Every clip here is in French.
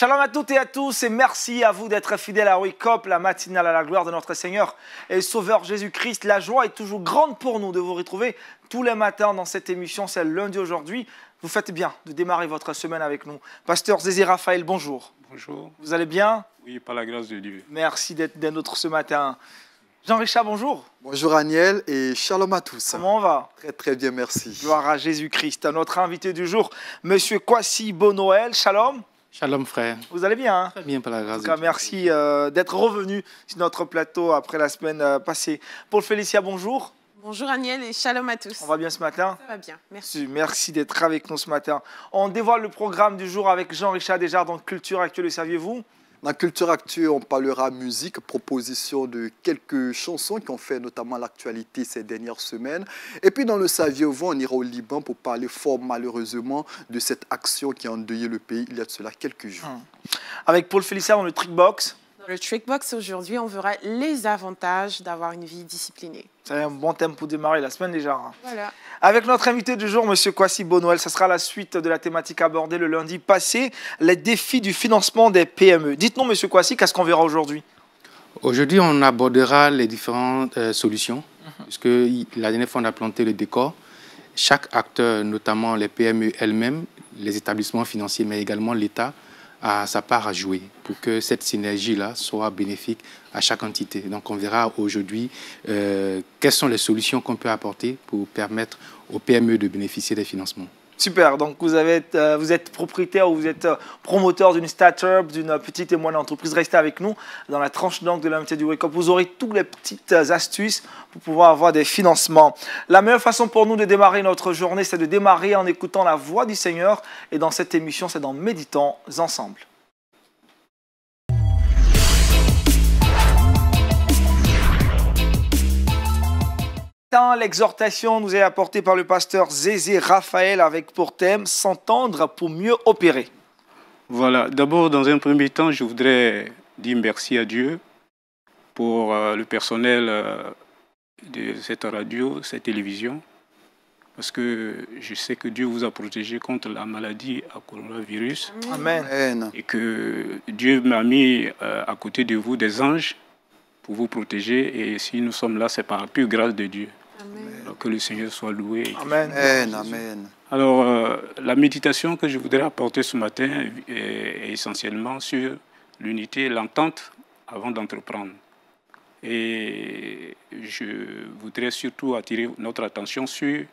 Shalom à toutes et à tous et merci à vous d'être fidèles à Wake Up, la matinale à la gloire de notre Seigneur et Sauveur Jésus-Christ. La joie est toujours grande pour nous de vous retrouver tous les matins dans cette émission. C'est lundi aujourd'hui. Vous faites bien de démarrer votre semaine avec nous. Pasteur Zézé Raphaël, bonjour. Bonjour. Vous allez bien? Oui, par la grâce de Dieu. Merci d'être des nôtres ce matin. Jean-Richard, bonjour. Bonjour Aniel et shalom à tous. Comment on va? Très très bien, merci. Gloire à Jésus-Christ. Notre invité du jour, Monsieur Kwasi Bonoël. Shalom. Shalom frère. Vous allez bien, hein? Très bien par la grâce En tout cas, de Dieu. merci d'être revenu sur notre plateau après la semaine passée. Paul Félicia, bonjour. Bonjour Aniel et shalom à tous. On va bien ce matin? Ça va bien, merci. Merci d'être avec nous ce matin. On dévoile le programme du jour avec Jean-Richard Desjardins dans Culture Actuelle, le saviez-vous? Dans Culture Actuelle, on parlera musique, proposition de quelques chansons qui ont fait notamment l'actualité ces dernières semaines. Et puis dans le saviez-vous, on ira au Liban pour parler fort malheureusement de cette action qui a endeuillé le pays il y a de cela quelques jours. Avec Paul Félicia dans le Trickbox. Dans le Trickbox aujourd'hui, on verra les avantages d'avoir une vie disciplinée. C'est un bon thème pour démarrer la semaine déjà. Voilà. Avec notre invité du jour, Monsieur Kwasi Bonoël, ce sera la suite de la thématique abordée le lundi passé, les défis du financement des PME. Dites-nous, Monsieur Kwasi, qu'est-ce qu'on verra aujourd'hui? Aujourd'hui, on abordera les différentes solutions, puisque la dernière fois, on a planté le décor. Chaque acteur, notamment les PME elles-mêmes, les établissements financiers, mais également l'État, a sa part à jouer pour que cette synergie-là soit bénéfique à chaque entité. Donc, on verra aujourd'hui quelles sont les solutions qu'on peut apporter pour permettre aux PME de bénéficier des financements. Super, donc vous êtes propriétaire ou vous êtes promoteur d'une start-up, d'une petite et moyenne entreprise. Restez avec nous dans la tranche d'angle de l'invité du Wake Up. Vous aurez toutes les petites astuces pour pouvoir avoir des financements. La meilleure façon pour nous de démarrer notre journée, c'est de démarrer en écoutant la voix du Seigneur. Et dans cette émission, c'est dans Méditons ensemble. L'exhortation nous est apportée par le pasteur Zézé Raphaël avec pour thème « S'entendre pour mieux opérer ». Voilà, d'abord, dans un premier temps, je voudrais dire merci à Dieu pour le personnel de cette radio, cette télévision, parce que je sais que Dieu vous a protégé contre la maladie à coronavirus. Amen. Amen. Et que Dieu m'a mis à côté de vous des anges pour vous protéger. Et si nous sommes là, c'est par la pure grâce de Dieu. Amen. Alors que le Seigneur soit loué. Amen. Amen. Amen. Alors, la méditation que je voudrais apporter ce matin est essentiellement sur l'unité et l'entente avant d'entreprendre. Et je voudrais surtout attirer notre attention sur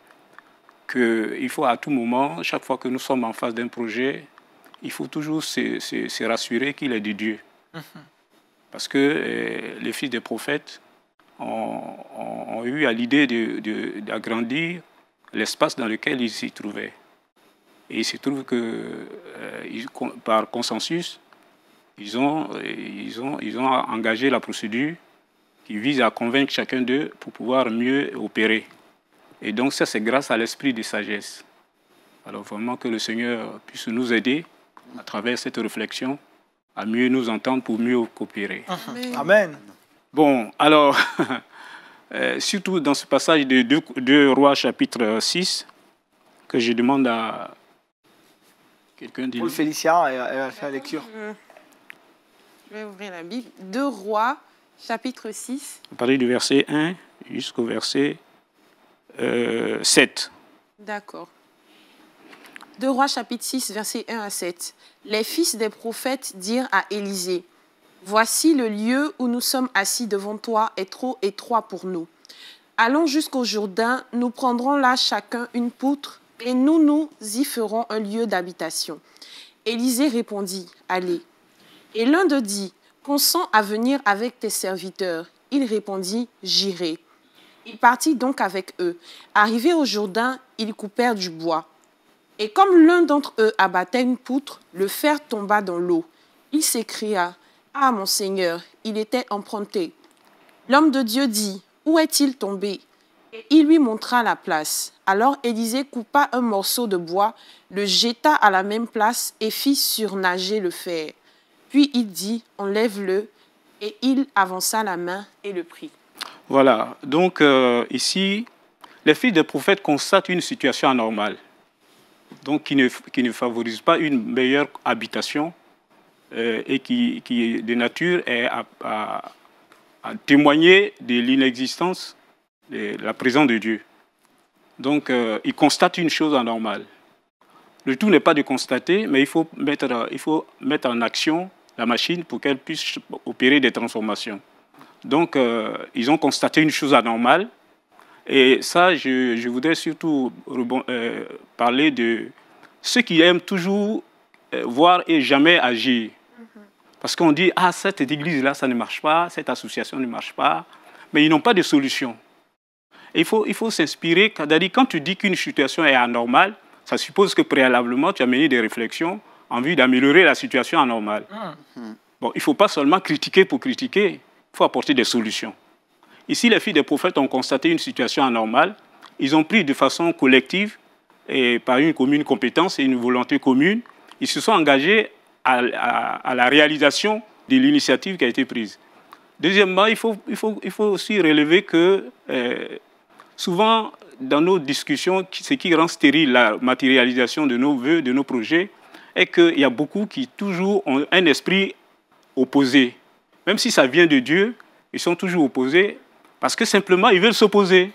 qu'il faut à tout moment, chaque fois que nous sommes en face d'un projet, il faut toujours se rassurer qu'il est de Dieu. Parce que les fils des prophètes ont eu à l'idée d'agrandir l'espace dans lequel ils s'y trouvaient. Et il se trouve que, par consensus, ils ont engagé la procédure qui vise à convaincre chacun d'eux pour pouvoir mieux opérer. Et donc ça, c'est grâce à l'esprit de sagesse. Alors vraiment que le Seigneur puisse nous aider à travers cette réflexion à mieux nous entendre pour mieux coopérer. Amen. Amen. Bon, alors, surtout dans ce passage de 2 Rois chapitre 6, que je demande à quelqu'un de Paul Félicia, elle va faire la lecture. Je vais ouvrir la Bible. 2 Rois, chapitre 6. à partir du verset 1 jusqu'au verset 7. D'accord. 2 Rois, chapitre 6, versets 1 à 7. Les fils des prophètes dirent à Élisée, « Voici le lieu où nous sommes assis devant toi est trop étroit pour nous. Allons jusqu'au Jourdain, nous prendrons là chacun une poutre et nous y ferons un lieu d'habitation. » Élisée répondit, « Allez. » Et l'un d'eux dit, « Consens à venir avec tes serviteurs. » Il répondit, « J'irai. » Il partit donc avec eux. Arrivés au Jourdain, ils coupèrent du bois. Et comme l'un d'entre eux abattait une poutre, le fer tomba dans l'eau. Il s'écria, « Ah, mon Seigneur, il était emprunté. » L'homme de Dieu dit, « Où est-il tombé ?» Et il lui montra la place. Alors Élisée coupa un morceau de bois, le jeta à la même place et fit surnager le fer. Puis il dit, « Enlève-le. » Et il avança la main et le prit. Voilà, donc ici, les fils des prophètes constatent une situation anormale, donc qui ne favorise pas une meilleure habitation et qui est de nature à témoigner de l'inexistence, de la présence de Dieu. Donc, il constate une chose anormale. Le tout n'est pas de constater, mais il faut mettre en action la machine pour qu'elle puisse opérer des transformations. Donc, ils ont constaté une chose anormale. Et ça, je voudrais surtout parler de ceux qui aiment toujours voir et jamais agir. Parce qu'on dit, ah, cette église-là, ça ne marche pas, cette association ne marche pas, mais ils n'ont pas de solution. Et il faut s'inspirer, c'est-à-dire quand tu dis qu'une situation est anormale, ça suppose que préalablement, tu as mené des réflexions en vue d'améliorer la situation anormale. Bon, il ne faut pas seulement critiquer pour critiquer, il faut apporter des solutions. Ici, les filles des prophètes ont constaté une situation anormale. Ils ont pris de façon collective, et par une commune compétence et une volonté commune, ils se sont engagés à la réalisation de l'initiative qui a été prise. Deuxièmement, il faut aussi relever que souvent, dans nos discussions, ce qui rend stérile la matérialisation de nos vœux, de nos projets, est qu'il y a beaucoup qui toujours ont un esprit opposé. Même si ça vient de Dieu, ils sont toujours opposés parce que simplement, ils veulent s'opposer.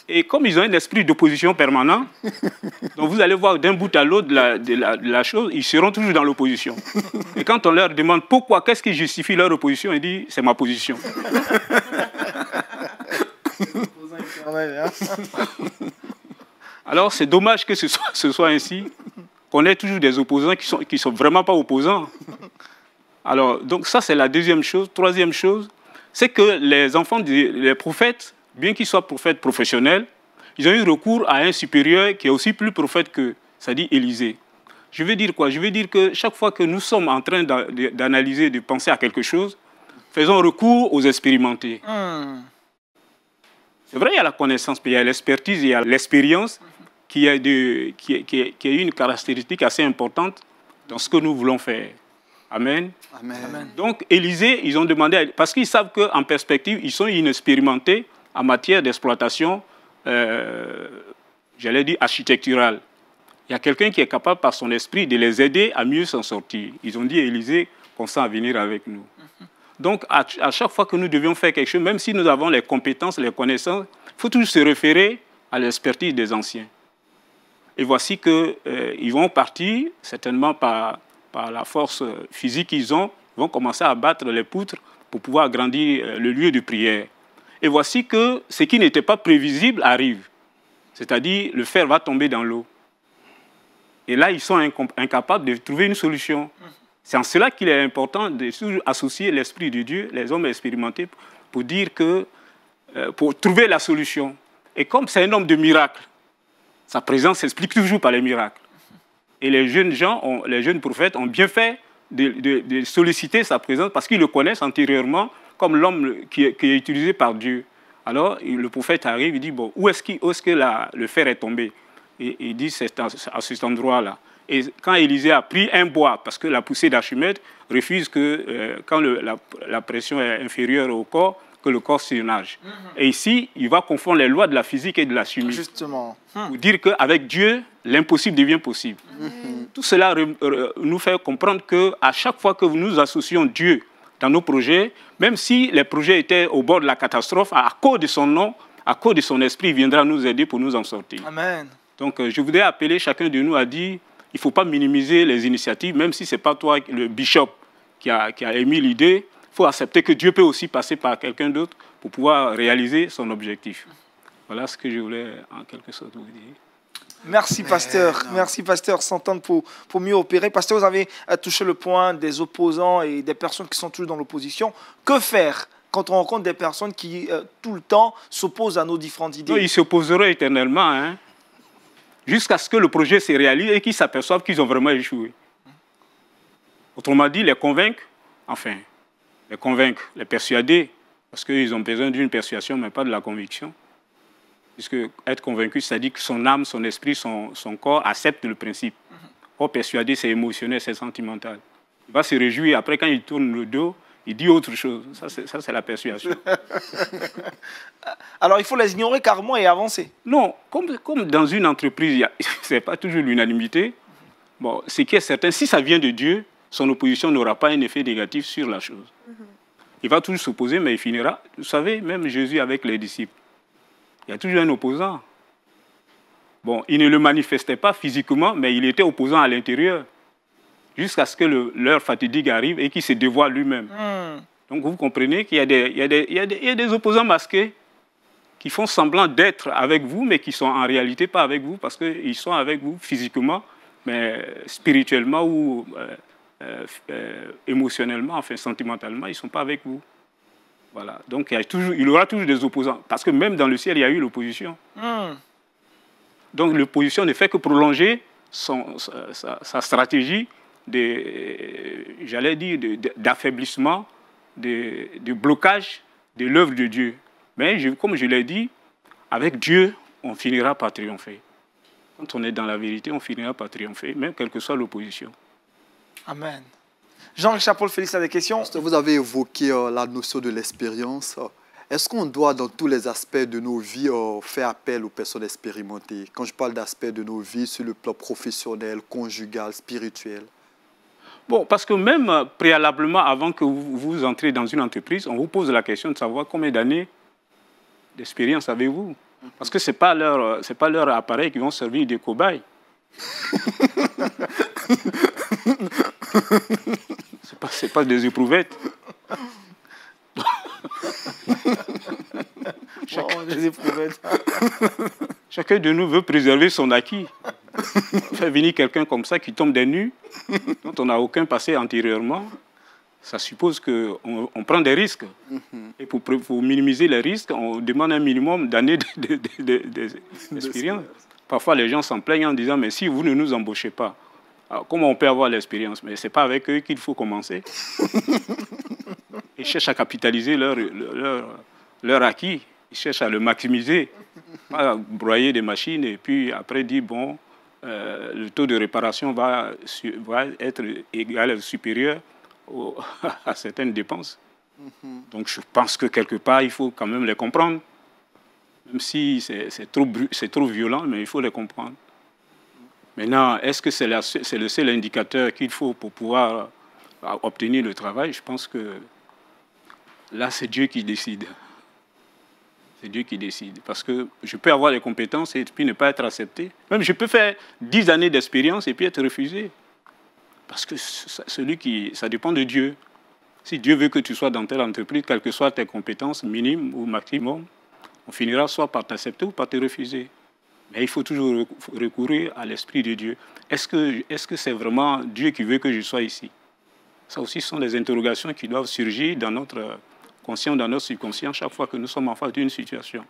Et comme ils ont un esprit d'opposition permanent, donc vous allez voir d'un bout à l'autre de la chose, ils seront toujours dans l'opposition. Et quand on leur demande pourquoi, qu'est-ce qui justifie leur opposition, ils disent c'est ma position. Alors c'est dommage que ce soit ainsi, qu'on ait toujours des opposants qui sont vraiment pas opposants. Alors donc ça c'est la deuxième chose. Troisième chose, c'est que les enfants des prophètes, bien qu'ils soient prophètes professionnels, ils ont eu recours à un supérieur qui est aussi plus prophète qu'eux, c'est-à-dire Élisée. Je veux dire quoi? Je veux dire que chaque fois que nous sommes en train d'analyser, de penser à quelque chose, faisons recours aux expérimentés. C'est vrai, il y a la connaissance, puis il y a l'expertise, il y a l'expérience qui est une caractéristique assez importante dans ce que nous voulons faire. Amen. Amen. Donc, Élisée, ils ont demandé, parce qu'ils savent qu'en perspective, ils sont inexpérimentés en matière d'exploitation, j'allais dire architecturale. Il y a quelqu'un qui est capable, par son esprit, de les aider à mieux s'en sortir. Ils ont dit à Élisée, consent à venir avec nous. Donc, à chaque fois que nous devions faire quelque chose, même si nous avons les compétences, les connaissances, il faut toujours se référer à l'expertise des anciens. Et voici qu'ils vont partir, certainement par la force physique qu'ils ont, ils vont commencer à battre les poutres pour pouvoir agrandir le lieu de prière. Et voici que ce qui n'était pas prévisible arrive. C'est-à-dire, le fer va tomber dans l'eau. Et là, ils sont incapables de trouver une solution. C'est en cela qu'il est important de toujours associer l'Esprit de Dieu, les hommes expérimentés, pour dire que, pour trouver la solution. Et comme c'est un homme de miracles, sa présence s'explique toujours par les miracles. Et les jeunes gens, les jeunes prophètes ont bien fait de solliciter sa présence parce qu'ils le connaissent antérieurement comme l'homme qui est utilisé par Dieu. Alors, le prophète arrive, il dit, bon, où est-ce que le fer est tombé? Et il dit, c'est à cet endroit-là. Et quand Élisée a pris un bois, parce que la poussée d'Archimède refuse que, quand la pression est inférieure au corps, que le corps surnage. Et ici, il va confondre les lois de la physique et de la chimie. Justement. Pour dire qu'avec Dieu, l'impossible devient possible. Tout cela nous fait comprendre qu'à chaque fois que nous associons Dieu dans nos projets, même si les projets étaient au bord de la catastrophe, à cause de son nom, à cause de son esprit, il viendra nous aider pour nous en sortir. Amen. Donc, je voudrais appeler chacun de nous à dire, il ne faut pas minimiser les initiatives, même si ce n'est pas toi, le bishop, qui a émis l'idée. Il faut accepter que Dieu peut aussi passer par quelqu'un d'autre pour pouvoir réaliser son objectif. Voilà ce que je voulais en quelque sorte vous dire. Merci, pasteur. Merci, pasteur. S'entendre pour mieux opérer. Pasteur, vous avez touché le point des opposants et des personnes qui sont toujours dans l'opposition. Que faire quand on rencontre des personnes qui, tout le temps, s'opposent à nos différentes idées? Non, ils s'opposeront éternellement, hein, jusqu'à ce que le projet se réalise et qu'ils s'aperçoivent qu'ils ont vraiment échoué. Autrement dit, les convaincre, les persuader, parce qu'ils ont besoin d'une persuasion, mais pas de la conviction. Puisque être convaincu, c'est-à-dire que son âme, son esprit, son corps acceptent le principe. Or, persuader, c'est émotionnel, c'est sentimental. Il va se réjouir. Après, quand il tourne le dos, il dit autre chose. Ça, c'est la persuasion. Alors, il faut les ignorer carrément et avancer. Non, comme dans une entreprise, ce n'est pas toujours l'unanimité. Bon, ce qui est certain, si ça vient de Dieu, son opposition n'aura pas un effet négatif sur la chose. Il va toujours s'opposer, mais il finira. Vous savez, même Jésus avec les disciples, il y a toujours un opposant. Bon, il ne le manifestait pas physiquement, mais il était opposant à l'intérieur, jusqu'à ce que l'heure fatidique arrive et qu'il se dévoile lui-même. Donc vous comprenez qu'il y a des opposants masqués qui font semblant d'être avec vous, mais qui sont en réalité pas avec vous, parce qu'ils sont avec vous physiquement, mais spirituellement ou émotionnellement, enfin sentimentalement, ils ne sont pas avec vous. Voilà. Donc il y aura toujours des opposants, parce que même dans le ciel, il y a eu l'opposition. Donc l'opposition ne fait que prolonger sa stratégie d'affaiblissement, de blocage de l'œuvre de Dieu. Mais comme je l'ai dit, avec Dieu, on finira par triompher. Quand on est dans la vérité, on finira par triompher, même quelle que soit l'opposition. Amen. Jean-Richard Paul Félix a des questions? Vous avez évoqué la notion de l'expérience. Est-ce qu'on doit, dans tous les aspects de nos vies, faire appel aux personnes expérimentées? Quand je parle d'aspects de nos vies, sur le plan professionnel, conjugal, spirituel. Bon, parce que même préalablement, avant que vous entrez dans une entreprise, on vous pose la question de savoir combien d'années d'expérience avez-vous? Parce que ce n'est pas leur appareil qui vont servir de cobayes. Ce n'est pas des éprouvettes. Chacun de nous veut préserver son acquis. Faire venir quelqu'un comme ça qui tombe des nues, dont on n'a aucun passé antérieurement, ça suppose qu'on prend des risques. Et pour minimiser les risques, on demande un minimum d'années d'expérience. Parfois, les gens s'en plaignent en disant « Mais si vous ne nous embauchez pas, alors, comment on peut avoir l'expérience ?» Mais ce n'est pas avec eux qu'il faut commencer. Ils cherchent à capitaliser leur acquis. Ils cherchent à le maximiser. Pas broyer des machines et puis après dire « Bon, le taux de réparation va être égal ou supérieur à certaines dépenses. » Donc je pense que quelque part, il faut quand même les comprendre. Même si c'est trop violent, mais il faut les comprendre. Maintenant, est-ce que c'est le seul indicateur qu'il faut pour pouvoir obtenir le travail? Je pense que là, c'est Dieu qui décide. C'est Dieu qui décide. Parce que je peux avoir les compétences et puis ne pas être accepté. Même je peux faire 10 années d'expérience et puis être refusé. Parce que ça dépend de Dieu. Si Dieu veut que tu sois dans telle entreprise, quelles que soient tes compétences minimes ou maximum, on finira soit par t'accepter ou par te refuser. Mais il faut toujours recourir à l'Esprit de Dieu. Est-ce que c'est vraiment Dieu qui veut que je sois ici? Ça aussi, ce sont des interrogations qui doivent surgir dans notre conscient, dans notre subconscient, chaque fois que nous sommes en face d'une situation.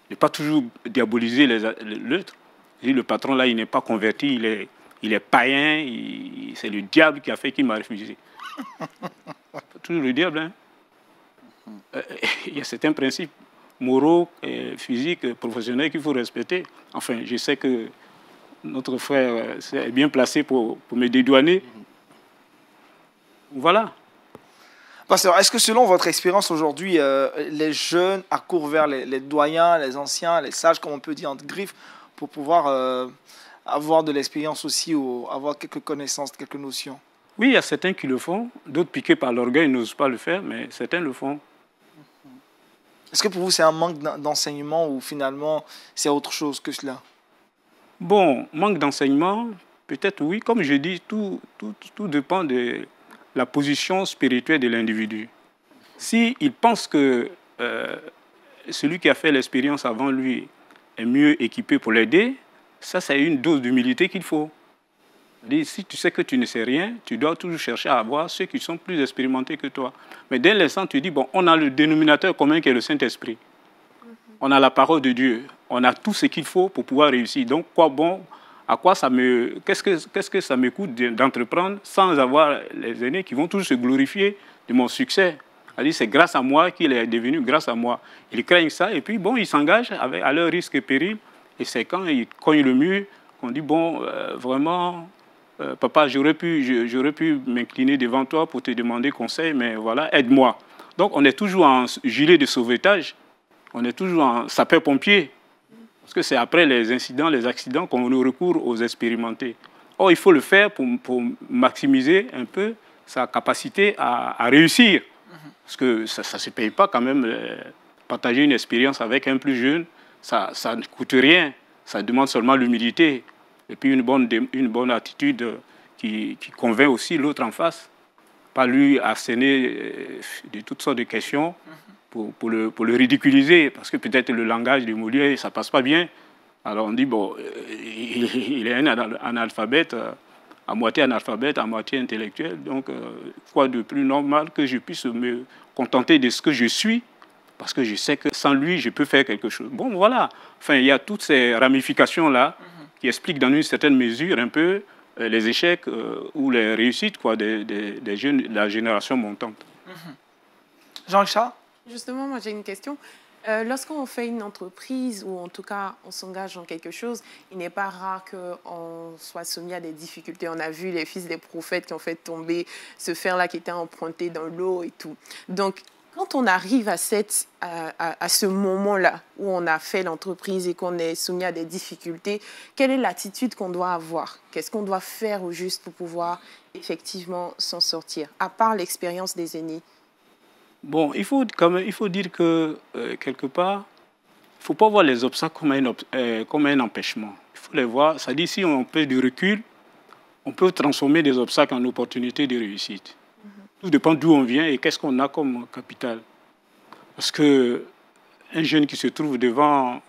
Ne pas toujours diaboliser l'autre. Le patron, là, il n'est pas converti, il est païen, c'est le diable qui a fait qu'il m'a refusé. C'est toujours le diable, hein? Il y a certains principes moraux, physiques, professionnels qu'il faut respecter. Enfin, je sais que notre frère est bien placé pour me dédouaner. Voilà. Pasteur, est-ce que selon votre expérience aujourd'hui, les jeunes accourent vers les doyens, les anciens, les sages, comme on peut dire entre griffes, pour pouvoir avoir de l'expérience aussi ou avoir quelques connaissances, quelques notions? Oui, il y a certains qui le font, d'autres piqués par l'orgueil n'osent pas le faire, mais certains le font. Est-ce que pour vous, c'est un manque d'enseignement ou finalement, c'est autre chose que cela? Bon, manque d'enseignement, peut-être oui. Comme je dis, tout dépend de la position spirituelle de l'individu. S'il pense que celui qui a fait l'expérience avant lui est mieux équipé pour l'aider, ça, c'est une dose d'humilité qu'il faut. Si tu sais que tu ne sais rien, tu dois toujours chercher à avoir ceux qui sont plus expérimentés que toi. Mais dès l'instant, tu dis, bon, on a le dénominateur commun qui est le Saint-Esprit. On a la parole de Dieu. On a tout ce qu'il faut pour pouvoir réussir. Donc, qu'est-ce que ça me coûte d'entreprendre sans avoir les aînés qui vont tous se glorifier de mon succès? C'est grâce à moi qu'il est devenu, grâce à moi. Ils craignent ça et puis, bon, ils s'engagent à leur risque et péril. Et c'est quand ils cognent le mur qu'on dit, bon, vraiment... Papa, j'aurais pu m'incliner devant toi pour te demander conseil, mais voilà, aide-moi. Donc, on est toujours en gilet de sauvetage, on est toujours en sapeur-pompier, parce que c'est après les incidents, les accidents qu'on recourt aux expérimentés. Or, il faut le faire pour maximiser un peu sa capacité à réussir. Parce que ça ne se paye pas quand même. Partager une expérience avec un plus jeune, ça ne coûte rien. Ça demande seulement l'humilité. Et puis une bonne attitude qui convainc aussi l'autre en face. Pas lui asséner de toutes sortes de questions pour le ridiculiser. Parce que peut-être le langage de Molière, ça ne passe pas bien. Alors on dit, bon, il est un analphabète, à moitié analphabète, à moitié intellectuel. Donc, quoi de plus normal que je puisse me contenter de ce que je suis, parce que je sais que sans lui, je peux faire quelque chose. Bon, voilà. Enfin, il y a toutes ces ramifications-là qui expliquent dans une certaine mesure un peu les échecs ou les réussites quoi, des jeunes de la génération montante. Jean-Richard? Justement, moi j'ai une question. Lorsqu'on fait une entreprise ou en tout cas on s'engage dans quelque chose, il n'est pas rare qu'on soit soumis à des difficultés. On a vu les fils des prophètes qui ont fait tomber ce fer-là qui était emprunté dans l'eau et tout. Donc, quand on arrive à ce moment-là où on a fait l'entreprise et qu'on est soumis à des difficultés, quelle est l'attitude qu'on doit avoir? Qu'est-ce qu'on doit faire au juste pour pouvoir effectivement s'en sortir, à part l'expérience des aînés? Bon, il faut dire que, quelque part, il ne faut pas voir les obstacles comme un empêchement. Il faut les voir, c'est-à-dire si on fait du recul, on peut transformer des obstacles en opportunités de réussite. Tout dépend d'où on vient et qu'est-ce qu'on a comme capital. Parce qu'un jeune qui se trouve devant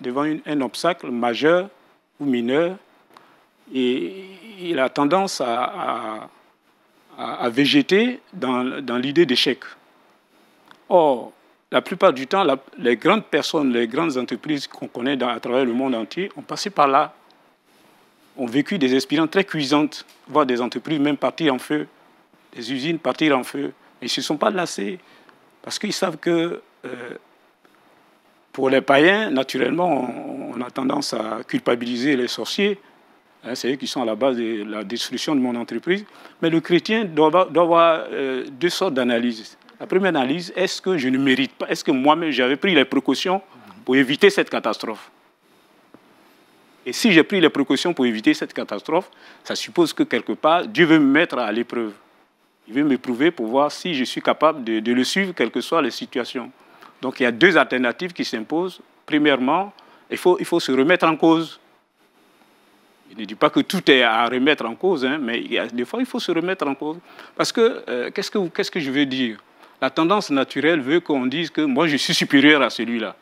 un obstacle majeur ou mineur, et il a tendance à végéter dans l'idée d'échec. Or, la plupart du temps, les grandes personnes, les grandes entreprises qu'on connaît à travers le monde entier ont passé par là, ont vécu des expériences très cuisantes, voire des entreprises même partir en feu, des usines partir en feu. Ils ne se sont pas lassés parce qu'ils savent que pour les païens, naturellement, on a tendance à culpabiliser les sorciers. Hein, c'est eux qui sont à la base de la destruction de mon entreprise. Mais le chrétien doit avoir deux sortes d'analyses. La première analyse, est-ce que je ne mérite pas? Est-ce que moi-même, j'avais pris les précautions pour éviter cette catastrophe? Et si j'ai pris les précautions pour éviter cette catastrophe, ça suppose que quelque part, Dieu veut me mettre à l'épreuve. Il veut m'éprouver pour voir si je suis capable de le suivre, quelles que soient les situations. Donc il y a deux alternatives qui s'imposent. Premièrement, il faut se remettre en cause. Je ne dis pas que tout est à remettre en cause, hein, mais des fois, il faut se remettre en cause. Parce que, qu'est-ce que je veux dire? La tendance naturelle veut qu'on dise que moi, je suis supérieur à celui-là.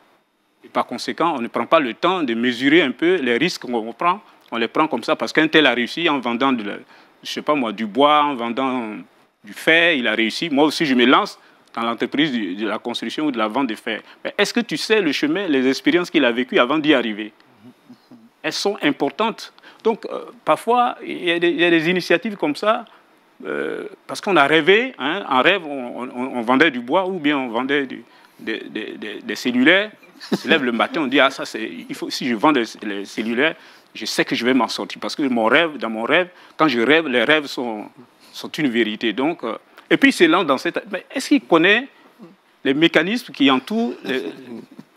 Et par conséquent, on ne prend pas le temps de mesurer un peu les risques qu'on prend. On les prend comme ça parce qu'un tel a réussi en vendant je sais pas moi, du bois, en vendant du fer, il a réussi. Moi aussi, je me lance dans l'entreprise de la construction ou de la vente de fer. Mais est-ce que tu sais le chemin, les expériences qu'il a vécues avant d'y arriver? Elles sont importantes. Donc, parfois, il y a des initiatives comme ça, parce qu'on a rêvé. Hein, en rêve, on vendait du bois ou bien on vendait des cellulaires. On se lève le matin, on dit, ah, ça, si je vends les cellulaires, je sais que je vais m'en sortir. Parce que dans mon rêve, quand je rêve, les rêves sont une vérité. Donc, et puis, c'est lent dans cette... Mais est-ce qu'il connaît les mécanismes qui entourent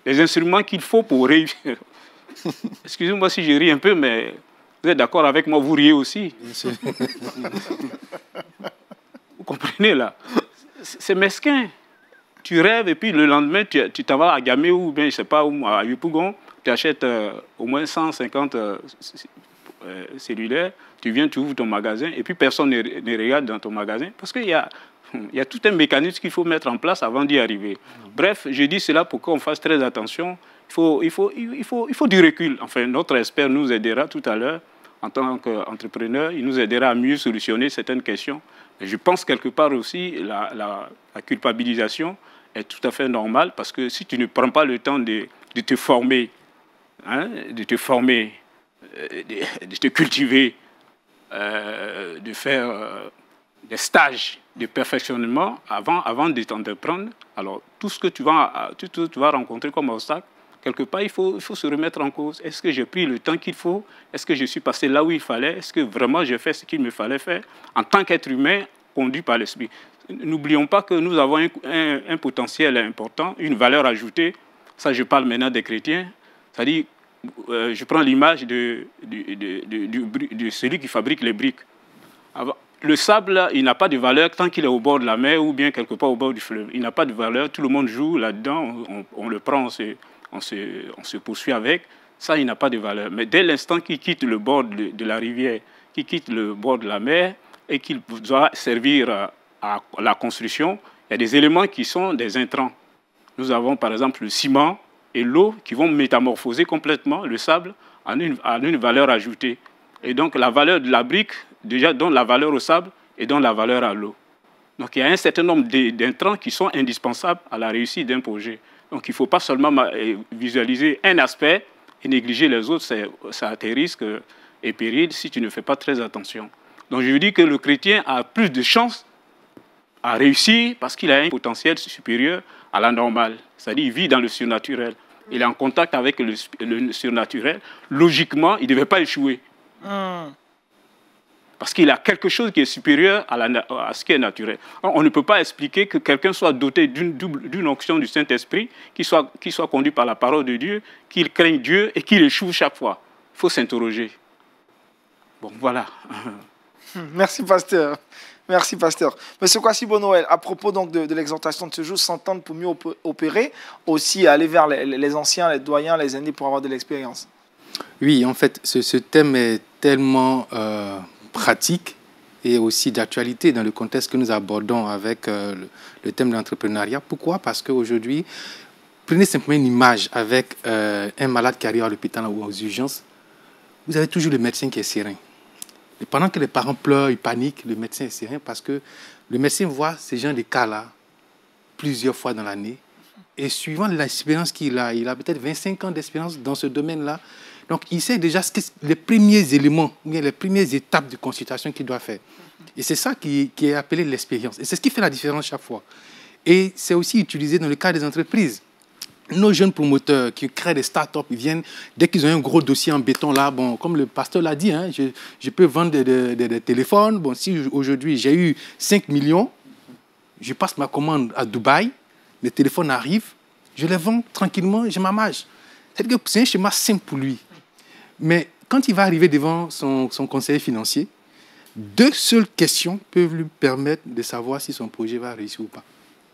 les instruments qu'il faut pour réussir? Excusez-moi si je ris un peu, mais vous êtes d'accord avec moi, vous riez aussi. Vous comprenez, là? C'est mesquin. Tu rêves et puis le lendemain, tu t'en vas à Gamay ou bien, je ne sais pas, à Yopougon, tu achètes au moins 150 cellulaires, tu viens, tu ouvres ton magasin et puis personne ne regarde dans ton magasin parce qu'il y a tout un mécanisme qu'il faut mettre en place avant d'y arriver. Bref, je dis cela pour qu'on fasse très attention. Il faut du recul. Enfin, notre expert nous aidera tout à l'heure en tant qu'entrepreneur. Il nous aidera à mieux solutionner certaines questions. Et je pense quelque part aussi la culpabilisation est tout à fait normale parce que si tu ne prends pas le temps de te former, hein, de te cultiver, de faire des stages de perfectionnement avant de t'entreprendre, alors tout ce que tu vas rencontrer comme obstacle, quelque part, il faut se remettre en cause. Est-ce que j'ai pris le temps qu'il faut? Est-ce que je suis passé là où il fallait? Est-ce que vraiment j'ai fait ce qu'il me fallait faire en tant qu'être humain conduit par l'esprit? N'oublions pas que nous avons un potentiel important, une valeur ajoutée. Ça, je parle maintenant des chrétiens. C'est-à-dire, je prends l'image de celui qui fabrique les briques. Le sable, il n'a pas de valeur tant qu'il est au bord de la mer ou bien quelque part au bord du fleuve. Il n'a pas de valeur, tout le monde joue là-dedans, on le prend, on se poursuit avec. Ça, il n'a pas de valeur. Mais dès l'instant qu'il quitte le bord de la rivière, qu'il quitte le bord de la mer et qu'il doit servir à la construction, il y a des éléments qui sont des intrants. Nous avons par exemple le ciment et l'eau qui vont métamorphoser complètement le sable en une valeur ajoutée. Et donc la valeur de la brique déjà donne la valeur au sable et donne la valeur à l'eau. Donc il y a un certain nombre d'intrants qui sont indispensables à la réussite d'un projet. Donc il ne faut pas seulement visualiser un aspect et négliger les autres, ça a tes risques et périls si tu ne fais pas très attention. Donc je veux dire que le chrétien a plus de chances à réussir parce qu'il a un potentiel supérieur à la normale. C'est-à-dire qu'il vit dans le surnaturel. Il est en contact avec le surnaturel. Logiquement, il ne devait pas échouer. Parce qu'il a quelque chose qui est supérieur à ce qui est naturel. On ne peut pas expliquer que quelqu'un soit doté d'une onction du Saint-Esprit, qui soit conduit par la parole de Dieu, qu'il craigne Dieu et qu'il échoue chaque fois. Il faut s'interroger. Bon, voilà. Merci, pasteur. Merci, pasteur. Monsieur Kwasi Bon-Noël, à propos donc de l'exhortation de ce jour, s'entendre pour mieux opérer, aussi aller vers les anciens, les doyens, les aînés pour avoir de l'expérience. Oui, en fait, ce thème est tellement pratique et aussi d'actualité dans le contexte que nous abordons avec le thème de l'entrepreneuriat. Pourquoi? Parce qu'aujourd'hui, prenez simplement une image avec un malade qui arrive à l'hôpital ou aux urgences. Vous avez toujours le médecin qui est serein. Et pendant que les parents pleurent, ils paniquent, le médecin est serein parce que le médecin voit ces gens de cas-là plusieurs fois dans l'année. Et suivant l'expérience qu'il a, il a peut-être 25 ans d'expérience dans ce domaine-là. Donc, il sait déjà les premiers éléments, les premières étapes de consultation qu'il doit faire. Et c'est ça qui est appelé l'expérience. Et c'est ce qui fait la différence chaque fois. Et c'est aussi utilisé dans le cas des entreprises. Nos jeunes promoteurs qui créent des start-up, ils viennent, dès qu'ils ont un gros dossier en béton, là, bon, comme le pasteur l'a dit, hein, je peux vendre des téléphones. Bon, si aujourd'hui j'ai eu 5 millions, je passe ma commande à Dubaï, les téléphones arrivent, je les vends tranquillement, je m'amage. C'est-à-dire que c'est un schéma simple pour lui. Mais quand il va arriver devant son conseiller financier, 2 seules questions peuvent lui permettre de savoir si son projet va réussir ou pas.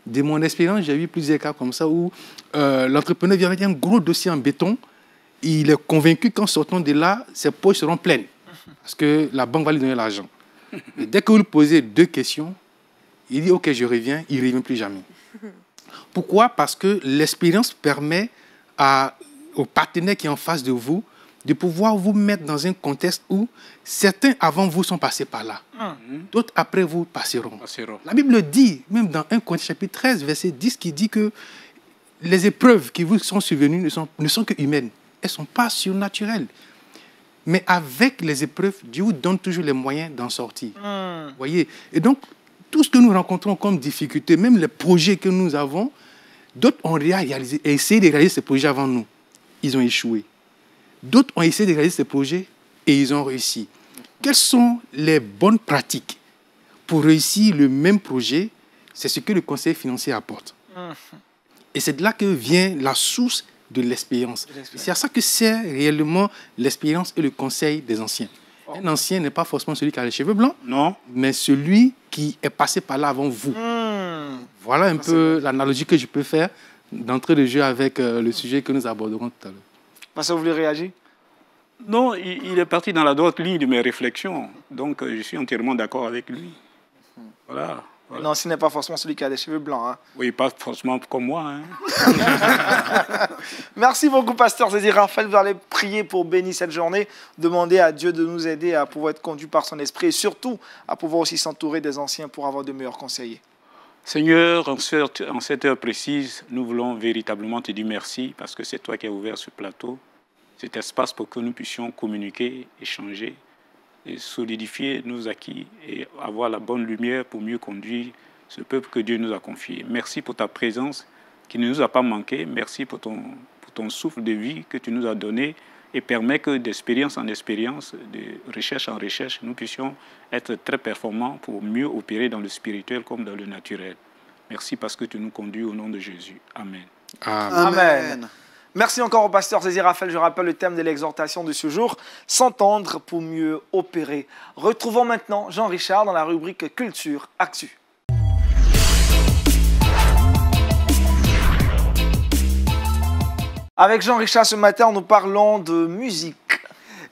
De mon expérience, j'ai eu plusieurs cas comme ça où l'entrepreneur vient avec un gros dossier en béton. Il est convaincu qu'en sortant de là, ses poches seront pleines parce que la banque va lui donner l'argent. Et dès que vous lui posez 2 questions, il dit « Ok, je reviens », il ne revient plus jamais. Pourquoi? Parce que l'expérience permet au partenaire qui est en face de vous de pouvoir vous mettre dans un contexte où certains avant vous sont passés par là. D'autres après vous passeront. La Bible dit, même dans 1 Corinthiens chapitre 13, verset 10, qui dit que les épreuves qui vous sont survenues ne sont que humaines. Elles ne sont pas surnaturelles. Mais avec les épreuves, Dieu vous donne toujours les moyens d'en sortir. Voyez? Et donc, tout ce que nous rencontrons comme difficulté, même les projets que nous avons, d'autres ont réalisé et essayé de réaliser ces projets avant nous. Ils ont échoué. D'autres ont essayé de réaliser ces projets et ils ont réussi. Quelles sont les bonnes pratiques pour réussir le même projet? C'est ce que le conseil financier apporte. Et c'est de là que vient la source de l'expérience. C'est à ça que sert réellement l'expérience et le conseil des anciens. Un ancien n'est pas forcément celui qui a les cheveux blancs, non, mais celui qui est passé par là avant vous. Voilà un peu l'analogie que je peux faire d'entrée de jeu avec le sujet que nous aborderons tout à l'heure. Pasteur, vous voulez réagir? Non, il est parti dans la droite ligne de mes réflexions. Donc, je suis entièrement d'accord avec lui. Voilà. Non, ce n'est pas forcément celui qui a des cheveux blancs. Hein. Oui, pas forcément comme moi. Hein. Merci beaucoup, pasteur. C'est-à-dire, Raphaël, vous allez prier pour bénir cette journée, demander à Dieu de nous aider à pouvoir être conduits par son esprit et surtout à pouvoir aussi s'entourer des anciens pour avoir de meilleurs conseillers. Seigneur, en cette heure précise, nous voulons véritablement te dire merci parce que c'est toi qui as ouvert ce plateau, cet espace pour que nous puissions communiquer, échanger et solidifier nos acquis et avoir la bonne lumière pour mieux conduire ce peuple que Dieu nous a confié. Merci pour ta présence qui ne nous a pas manqué. Merci pour ton souffle de vie que tu nous as donné et permet que d'expérience en expérience, de recherche en recherche, nous puissions être très performants pour mieux opérer dans le spirituel comme dans le naturel. Merci parce que tu nous conduis au nom de Jésus. Amen. Amen. Merci encore au pasteur Zézé Raphaël. Je rappelle le thème de l'exhortation de ce jour, s'entendre pour mieux opérer. Retrouvons maintenant Jean-Richard dans la rubrique Culture Actu. Avec Jean-Richard ce matin, nous parlons de musique.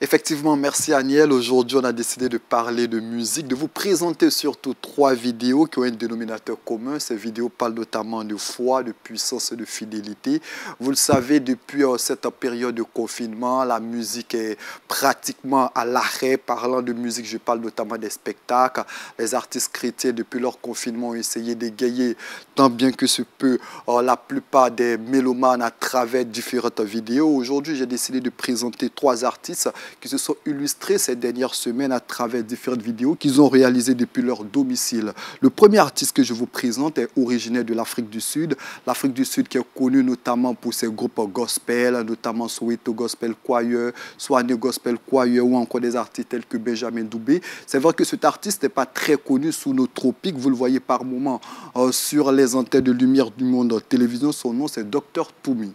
Effectivement, merci Aniel. Aujourd'hui, on a décidé de parler de musique, de vous présenter surtout 3 vidéos qui ont un dénominateur commun. Ces vidéos parlent notamment de foi, de puissance et de fidélité. Vous le savez, depuis cette période de confinement, la musique est pratiquement à l'arrêt. Parlant de musique, je parle notamment des spectacles. Les artistes chrétiens, depuis leur confinement, ont essayé d'égayer tant bien que se peut la plupart des mélomanes à travers différentes vidéos. Aujourd'hui, j'ai décidé de présenter 3 artistes qui se sont illustrés ces dernières semaines à travers différentes vidéos qu'ils ont réalisées depuis leur domicile. Le premier artiste que je vous présente est originaire de l'Afrique du Sud. L'Afrique du Sud qui est connue notamment pour ses groupes gospel, notamment Soweto Gospel Choir, Swane Gospel Choir ou encore des artistes tels que Benjamin Doubé. C'est vrai que cet artiste n'est pas très connu sous nos tropiques. Vous le voyez par moments sur les antennes de lumière du monde télévision. Son nom, c'est Dr Toumi.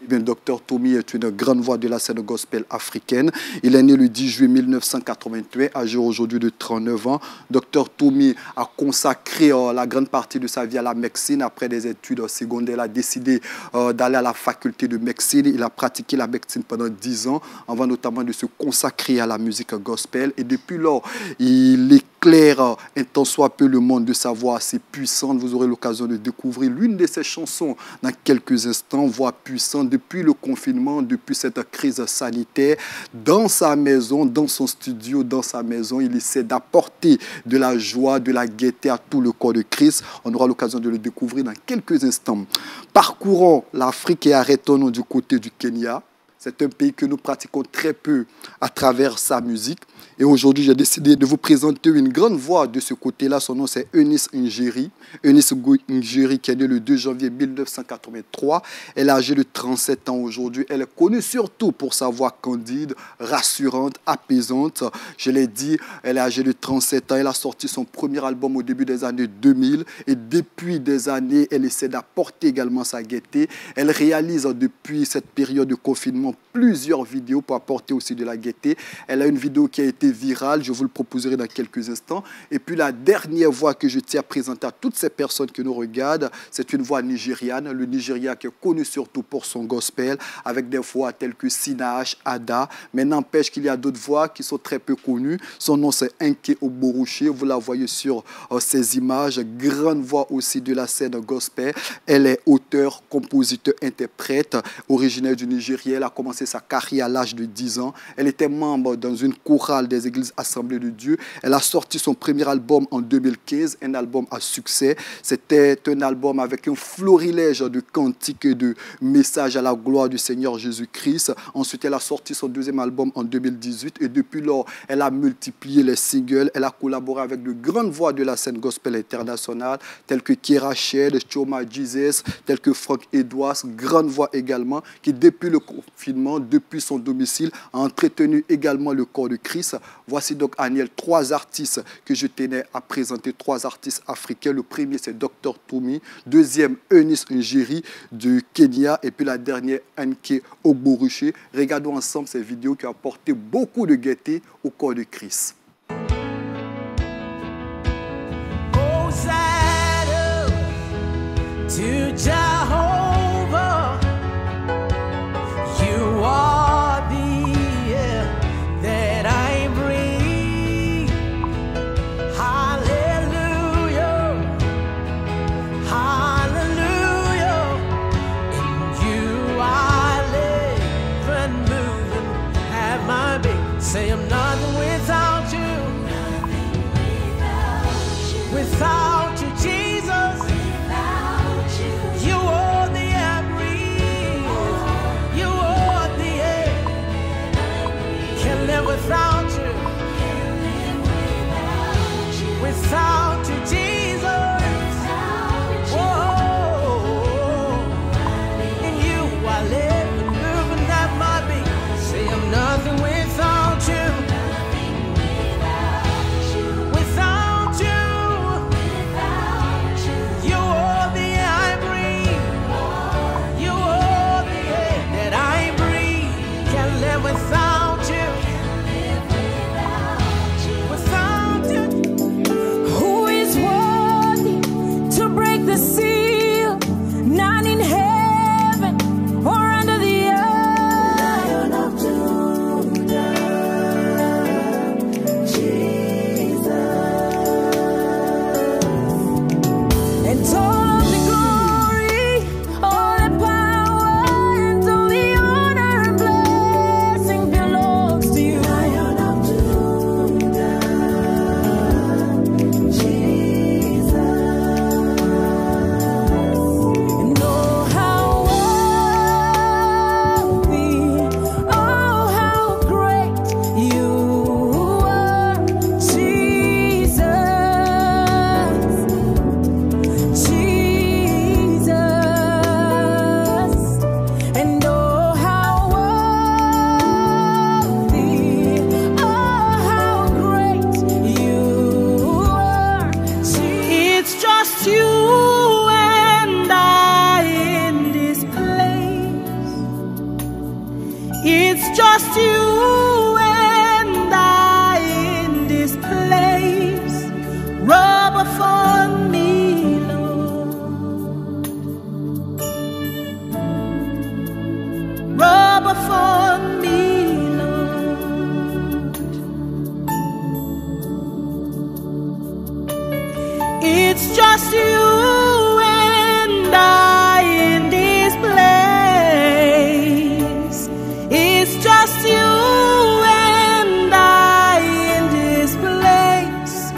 Eh bien, Dr Toumi est une grande voix de la scène gospel africaine. Il est né le 10 juillet 1981, âgé aujourd'hui de 39 ans. Dr Toumi a consacré la grande partie de sa vie à la médecine. Après des études secondaires, il a décidé d'aller à la faculté de médecine. Il a pratiqué la médecine pendant 10 ans, avant notamment de se consacrer à la musique gospel. Et depuis lors, il éclaire un tant soit peu le monde de sa voix assez puissante. Vous aurez l'occasion de découvrir l'une de ses chansons dans quelques instants, voix puissante. Depuis le confinement, depuis cette crise sanitaire, dans sa maison, dans son studio, dans sa maison, il essaie d'apporter de la joie, de la gaieté à tout le corps de Christ. On aura l'occasion de le découvrir dans quelques instants. Parcourons l'Afrique et arrêtons-nous du côté du Kenya. C'est un pays que nous pratiquons très peu à travers sa musique. Et aujourd'hui, j'ai décidé de vous présenter une grande voix de ce côté-là. Son nom, c'est Eunice Njeri. Eunice Njeri, qui est née le 2 janvier 1983. Elle est âgée de 37 ans aujourd'hui. Elle est connue surtout pour sa voix candide, rassurante, apaisante. Je l'ai dit, elle est âgée de 37 ans. Elle a sorti son premier album au début des années 2000. Et depuis des années, elle essaie d'apporter également sa gaieté. Elle réalise depuis cette période de confinement plusieurs vidéos pour apporter aussi de la gaieté. Elle a une vidéo qui a été virale, je vous le proposerai dans quelques instants. Et puis la dernière voix que je tiens à présenter à toutes ces personnes qui nous regardent, c'est une voix nigériane. Le Nigeria qui est connu surtout pour son gospel, avec des voix telles que Sinach, Ada. Mais n'empêche qu'il y a d'autres voix qui sont très peu connues. Son nom, c'est Nke Ogboruche. Vous la voyez sur ces images. Grande voix aussi de la scène gospel. Elle est auteure, compositeur, interprète, originaire du Nigeria. Elle a commencé sa carrière à l'âge de 10 ans. Elle était membre dans une chorale des églises Assemblées de Dieu. Elle a sorti son premier album en 2015, un album à succès. C'était un album avec un florilège de cantiques et de messages à la gloire du Seigneur Jésus-Christ. Ensuite, elle a sorti son deuxième album en 2018 et depuis lors, elle a multiplié les singles. Elle a collaboré avec de grandes voix de la scène gospel internationale, telles que Kira Shed, Choma Jesus, telles que Frank Edwards, grande voix également, qui depuis le confinement, depuis son domicile, a entretenu également le corps de Christ. Voici donc, Aniel, 3 artistes que je tenais à présenter, 3 artistes africains. Le premier, c'est Dr Toumi. Deuxième, Eunice Njeri du Kenya. Et puis la dernière, Nke Ogboruche. Regardons ensemble ces vidéos qui ont apporté beaucoup de gaieté au corps de Christ. To Jehovah, you are the air that I breathe. Hallelujah, hallelujah. In you I live and move and have my being. Say I'm nothing without you, without you, Jesus. You are the air I breathe. You are the air. Can't live without you. Without you, Jesus. Whoa. In you I live and move and have my being. Say I'm nothing without you. Without you. Rub upon me, Lord. Rub upon me, Lord. It's just you and I in this place. It's just you and I in this place.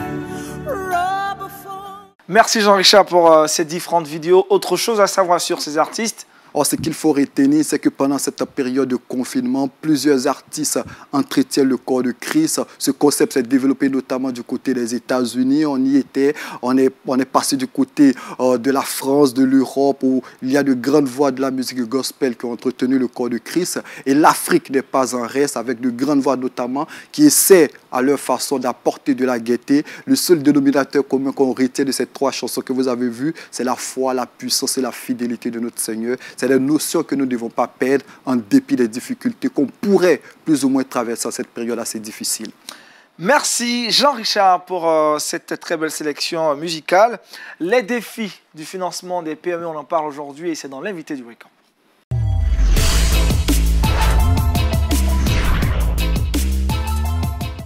Rub upon. Merci Jean-Richard pour ces différentes vidéos. Autre chose à savoir sur ces artistes? Or, ce qu'il faut retenir, c'est que pendant cette période de confinement, plusieurs artistes entretiennent le corps de Christ. Ce concept s'est développé notamment du côté des États-Unis. On y était, on est passé du côté de la France, de l'Europe, où il y a de grandes voix de la musique gospel qui ont entretenu le corps de Christ. Et l'Afrique n'est pas en reste, avec de grandes voix notamment qui essaient à leur façon d'apporter de la gaieté. Le seul dénominateur commun qu'on retient de ces trois chansons que vous avez vues, c'est la foi, la puissance et la fidélité de notre Seigneur. C'est des notions que nous ne devons pas perdre en dépit des difficultés qu'on pourrait plus ou moins traverser à cette période assez difficile. Merci Jean-Richard pour cette très belle sélection musicale. Les défis du financement des PME, on en parle aujourd'hui et c'est dans l'invité du Week-end.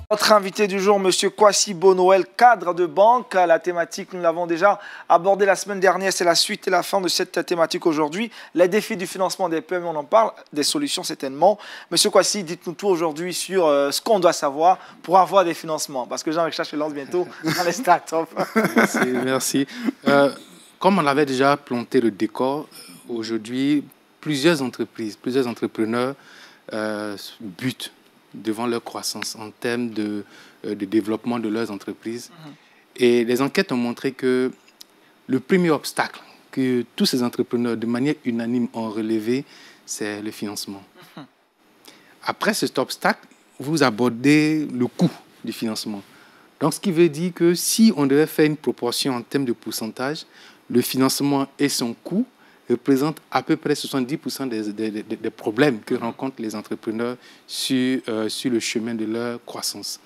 Notre invité du jour, M. Kwasi Bonoel, cadre de banque. La thématique, nous l'avons déjà abordée la semaine dernière. C'est la suite et la fin de cette thématique aujourd'hui. Les défis du financement des PME, on en parle. Des solutions, certainement. M. Kwasi, dites-nous tout aujourd'hui sur ce qu'on doit savoir pour avoir des financements. Parce que Jean-Richard se lance bientôt dans les startups. Merci. Comme on avait déjà planté le décor, aujourd'hui, plusieurs entreprises, plusieurs entrepreneurs butent devant leur croissance en termes de développement de leurs entreprises. Et les enquêtes ont montré que le premier obstacle que tous ces entrepreneurs, de manière unanime, ont relevé, c'est le financement. Après cet obstacle, vous abordez le coût du financement. Donc, ce qui veut dire que si on devait faire une proportion en termes de pourcentage, le financement et son coût représentent à peu près 70% des problèmes que rencontrent les entrepreneurs sur le chemin de leur croissance.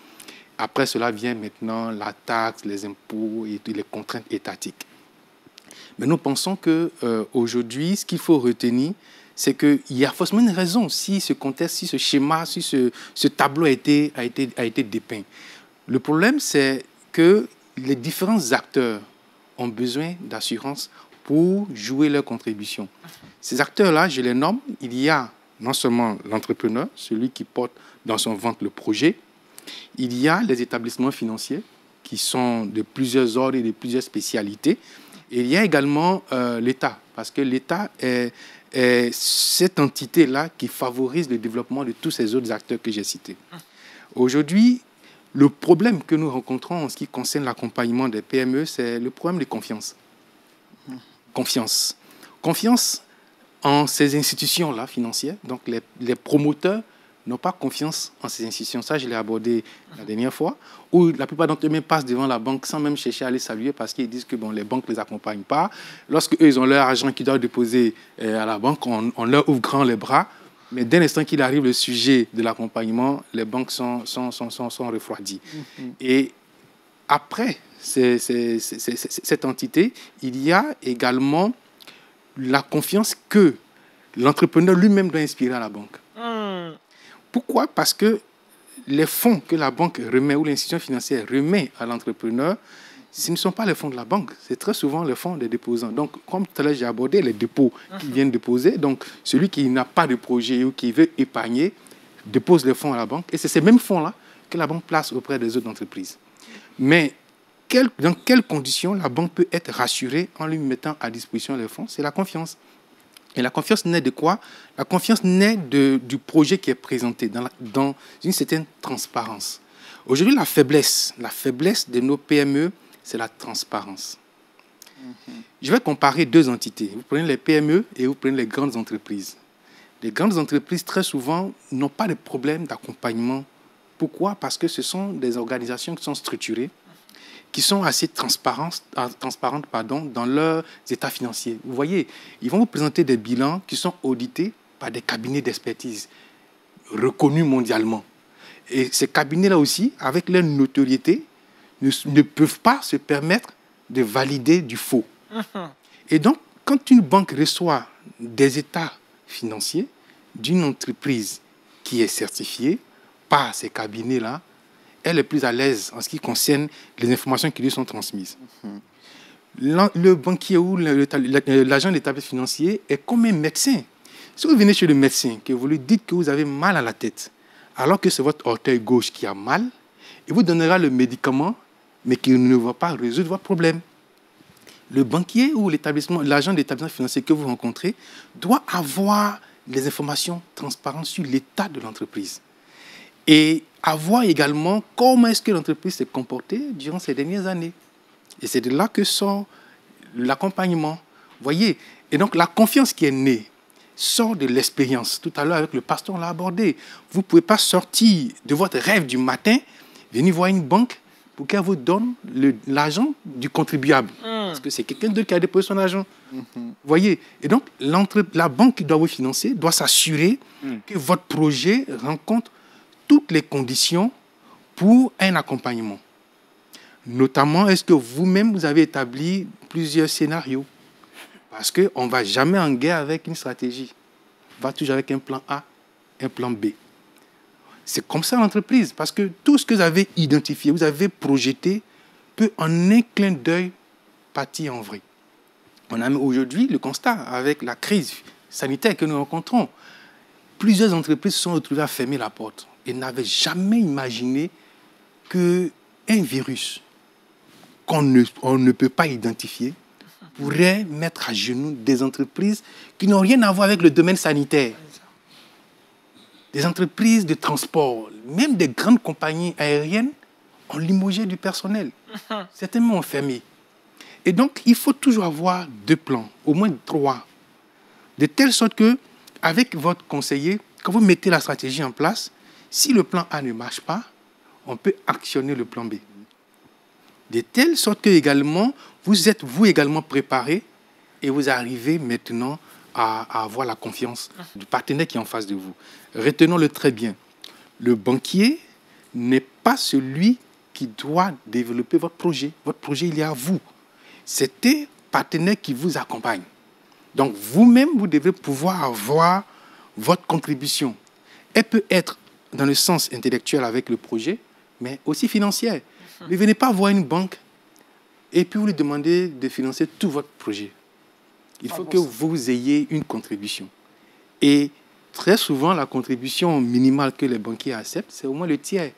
Après cela vient maintenant la taxe, les impôts et les contraintes étatiques. Mais nous pensons qu'aujourd'hui, ce qu'il faut retenir, c'est qu'il y a forcément une raison si ce contexte, si ce schéma, si ce tableau a été dépeint. Le problème, c'est que les différents acteurs ont besoin d'assurance pour jouer leur contribution. Ces acteurs-là, je les nomme. Il y a non seulement l'entrepreneur, celui qui porte dans son ventre le projet. Il y a les établissements financiers qui sont de plusieurs ordres et de plusieurs spécialités. Et il y a également l'État, parce que l'État est cette entité-là qui favorise le développement de tous ces autres acteurs que j'ai cités. Aujourd'hui, le problème que nous rencontrons en ce qui concerne l'accompagnement des PME, c'est le problème de confiance. Confiance. Confiance en ces institutions-là financières. Donc, les promoteurs n'ont pas confiance en ces institutions. Ça, je l'ai abordé la dernière fois, où la plupart d'entre eux passent devant la banque sans même chercher à les saluer parce qu'ils disent que les banques ne les accompagnent pas. Lorsque eux, ils ont leur argent qu'ils doivent déposer à la banque, on leur ouvre grand les bras. Mais dès l'instant qu'il arrive le sujet de l'accompagnement, les banques sont refroidies. Et après cette entité, il y a également la confiance que l'entrepreneur lui-même doit inspirer à la banque. Pourquoi? Parce que les fonds que la banque remet ou l'institution financière remet à l'entrepreneur, ce ne sont pas les fonds de la banque, c'est très souvent les fonds des déposants. Donc, comme tout à l'heure j'ai abordé les dépôts qu'ils viennent déposer, donc celui qui n'a pas de projet ou qui veut épargner dépose les fonds à la banque et c'est ces mêmes fonds-là que la banque place auprès des autres entreprises. Mais dans quelles conditions la banque peut être rassurée en lui mettant à disposition les fonds? C'est la confiance. Et la confiance naît de quoi? La confiance naît du projet qui est présenté dans une certaine transparence. Aujourd'hui, la faiblesse de nos PME, c'est la transparence. Je vais comparer deux entités. Vous prenez les PME et vous prenez les grandes entreprises. Les grandes entreprises, très souvent, n'ont pas de problème d'accompagnement. Pourquoi? Parce que ce sont des organisations qui sont structurées, qui sont assez transparentes dans leurs états financiers. Vous voyez, ils vont vous présenter des bilans qui sont audités par des cabinets d'expertise reconnus mondialement. Et ces cabinets-là aussi, avec leur notoriété, ne peuvent pas se permettre de valider du faux. Et donc, quand une banque reçoit des états financiers d'une entreprise qui est certifiée par ces cabinets-là, elle est plus à l'aise en ce qui concerne les informations qui lui sont transmises. Le banquier ou l'agent de l'établissement financier est comme un médecin. Si vous venez chez le médecin, que vous lui dites que vous avez mal à la tête, alors que c'est votre orteil gauche qui a mal, il vous donnera le médicament, mais qui ne va pas résoudre votre problème. Le banquier ou l'agent de l'établissement financier que vous rencontrez doit avoir des informations transparentes sur l'état de l'entreprise. Et avoir également comment est-ce que l'entreprise s'est comportée durant ces dernières années. Et c'est de là que sort l'accompagnement. Voyez, et donc la confiance qui est née sort de l'expérience. Tout à l'heure, avec le pasteur, on l'a abordé. Vous ne pouvez pas sortir de votre rêve du matin, venir voir une banque pour qu'elle vous donne l'argent du contribuable. Parce que c'est quelqu'un d'autre qui a déposé son argent. Voyez, et donc la banque qui doit vous financer doit s'assurer que votre projet rencontre toutes les conditions pour un accompagnement. Notamment, est-ce que vous-même, vous avez établi plusieurs scénarios? Parce qu'on ne va jamais en guerre avec une stratégie. On va toujours avec un plan A, un plan B. C'est comme ça l'entreprise, parce que tout ce que vous avez identifié, vous avez projeté, peut en un clin d'œil partir en vrai. On a aujourd'hui le constat avec la crise sanitaire que nous rencontrons. Plusieurs entreprises se sont retrouvées à fermer la porte et n'avaient jamais imaginé qu'un virus qu'on ne peut pas identifier pourrait mettre à genoux des entreprises qui n'ont rien à voir avec le domaine sanitaire. Des entreprises de transport, même des grandes compagnies aériennes ont limogé du personnel. Certainement ont fermé. Et donc, il faut toujours avoir 2 plans, au moins 3. De telle sorte que, avec votre conseiller, quand vous mettez la stratégie en place, si le plan A ne marche pas, on peut actionner le plan B. De telle sorte que également, vous êtes vous également préparé et vous arrivez maintenant à avoir la confiance du partenaire qui est en face de vous. Retenons-le très bien. Le banquier n'est pas celui qui doit développer votre projet. Votre projet, il est à vous. C'est un partenaire qui vous accompagne. Donc, vous-même, vous devez pouvoir avoir votre contribution. Elle peut être dans le sens intellectuel avec le projet, mais aussi financière. Ne venez pas voir une banque et puis vous lui demandez de financer tout votre projet. Il faut que vous ayez une contribution. Et très souvent, la contribution minimale que les banquiers acceptent, c'est au moins le tiers.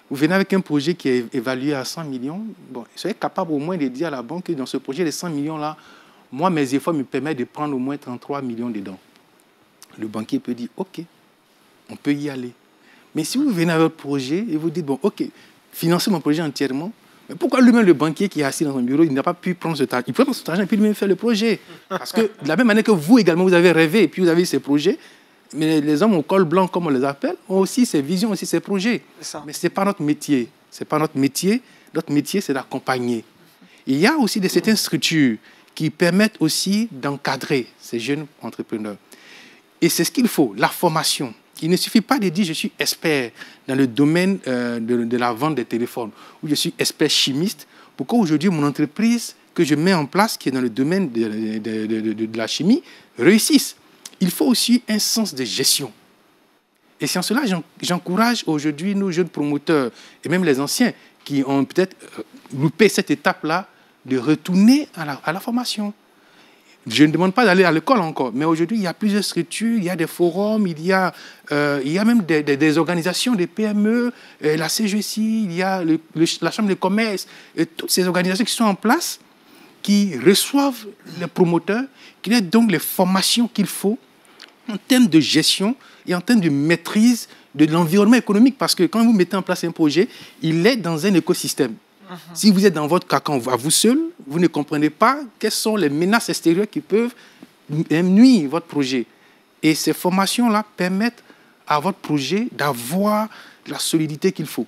Vous venez avec un projet qui est évalué à 100 millions. Bon, soyez capable au moins de dire à la banque que dans ce projet de 100 millions-là, moi, mes efforts me permettent de prendre au moins 33 millions dedans. Le banquier peut dire, OK, on peut y aller. Mais si vous venez avec votre projet et vous dites, bon, OK, financez mon projet entièrement, mais pourquoi lui-même, le banquier qui est assis dans son bureau, il n'a pas pu prendre cet argent? Il peut prendre cet argent et puis lui-même faire le projet. Parce que de la même manière que vous également, vous avez rêvé et puis vous avez ces projets, mais les hommes au col blanc, comme on les appelle, ont aussi ces visions, aussi ces projets. Mais ce n'est pas notre métier. Ce n'est pas notre métier. Notre métier, c'est d'accompagner. Il y a aussi certaines structures qui permettent aussi d'encadrer ces jeunes entrepreneurs. Et c'est ce qu'il faut, la formation. Il ne suffit pas de dire je suis expert dans le domaine de la vente des téléphones ou je suis expert chimiste. Pourquoi aujourd'hui mon entreprise que je mets en place, qui est dans le domaine de la chimie, réussisse? Il faut aussi un sens de gestion. Et c'est en cela que j'encourage aujourd'hui nos jeunes promoteurs et même les anciens qui ont peut-être loupé cette étape-là de retourner à la formation. Je ne demande pas d'aller à l'école encore, mais aujourd'hui, il y a plusieurs structures, il y a des forums, il y a même des organisations, des PME, la CGSI, il y a la Chambre de commerce, et toutes ces organisations qui sont en place, qui reçoivent les promoteurs, qui donnent donc les formations qu'il faut en termes de gestion et en termes de maîtrise de l'environnement économique, parce que quand vous mettez en place un projet, il est dans un écosystème. Si vous êtes dans votre cacao à vous seul, vous ne comprenez pas quelles sont les menaces extérieures qui peuvent nuire votre projet. Et ces formations-là permettent à votre projet d'avoir la solidité qu'il faut.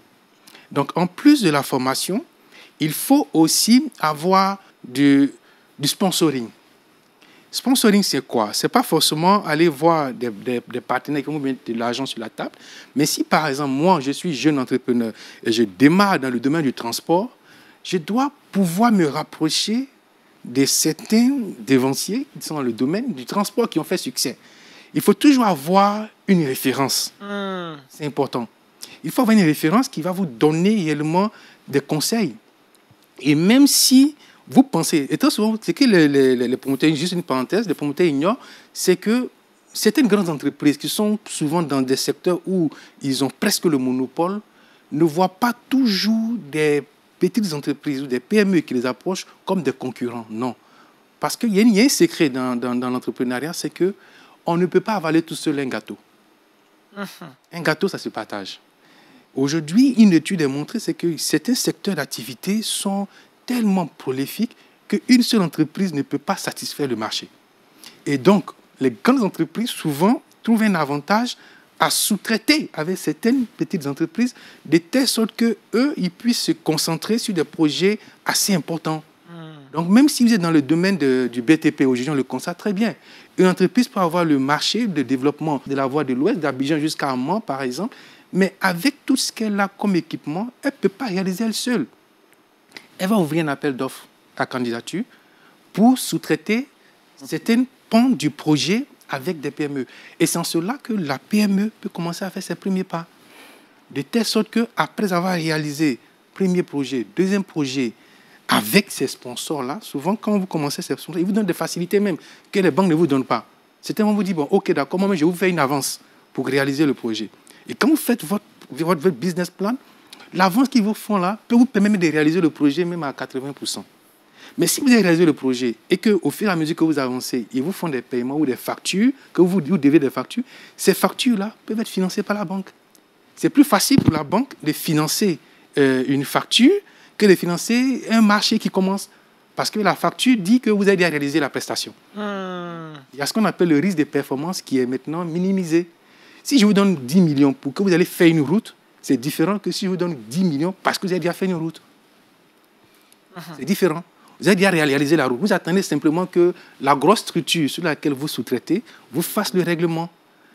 Donc, en plus de la formation, il faut aussi avoir du sponsoring. Sponsoring, c'est quoi? Ce n'est pas forcément aller voir des partenaires qui vont mettre de l'argent sur la table. Mais si, par exemple, moi, je suis jeune entrepreneur et je démarre dans le domaine du transport, je dois pouvoir me rapprocher de certains dévanciers qui sont dans le domaine du transport qui ont fait succès. Il faut toujours avoir une référence. C'est important. Il faut avoir une référence qui va vous donner réellement des conseils. Et même si vous pensez, et très souvent, c'est que les promoteurs, juste une parenthèse, les promoteurs ignorent, c'est que certaines grandes entreprises qui sont souvent dans des secteurs où ils ont presque le monopole ne voient pas toujours des petites entreprises ou des PME qui les approchent comme des concurrents. Non. Parce qu'il y a un secret dans l'entrepreneuriat, c'est qu'on ne peut pas avaler tout seul un gâteau. Un gâteau, ça se partage. Aujourd'hui, une étude a montré que certains secteurs d'activité sont tellement prolifiques qu'une seule entreprise ne peut pas satisfaire le marché. Et donc, les grandes entreprises, souvent, trouvent un avantage à sous-traiter avec certaines petites entreprises de telle sorte qu'eux, ils puissent se concentrer sur des projets assez importants. Donc, même si vous êtes dans le domaine du BTP, aujourd'hui, on le constate très bien. Une entreprise peut avoir le marché de développement de la voie de l'Ouest, d'Abidjan jusqu'à Amman, par exemple, mais avec tout ce qu'elle a comme équipement, elle ne peut pas réaliser elle seule. Elle va ouvrir un appel d'offres à candidature pour sous-traiter certaines pans du projet avec des PME. Et c'est en cela que la PME peut commencer à faire ses premiers pas. De telle sorte qu'après avoir réalisé premier projet, deuxième projet, avec ces sponsors-là, souvent quand vous commencez ces sponsors, ils vous donnent des facilités même que les banques ne vous donnent pas. C'est un moment où vous dites, bon, ok, d'accord, moi, je vais vous faire une avance pour réaliser le projet. Et quand vous faites votre business plan, l'avance qu'ils vous font là peut vous permettre de réaliser le projet même à 80%. Mais si vous avez réalisé le projet et qu'au fur et à mesure que vous avancez, ils vous font des paiements ou des factures, que vous devez des factures, ces factures-là peuvent être financées par la banque. C'est plus facile pour la banque de financer une facture que de financer un marché qui commence. Parce que la facture dit que vous avez réalisé la prestation. Il y a ce qu'on appelle le risque de performance qui est maintenant minimisé. Si je vous donne 10 millions pour que vous allez faire une route, c'est différent que si je vous donne 10 millions parce que vous avez déjà fait une route. C'est différent. Vous avez déjà réalisé la route. Vous attendez simplement que la grosse structure sur laquelle vous sous-traitez vous fasse le règlement.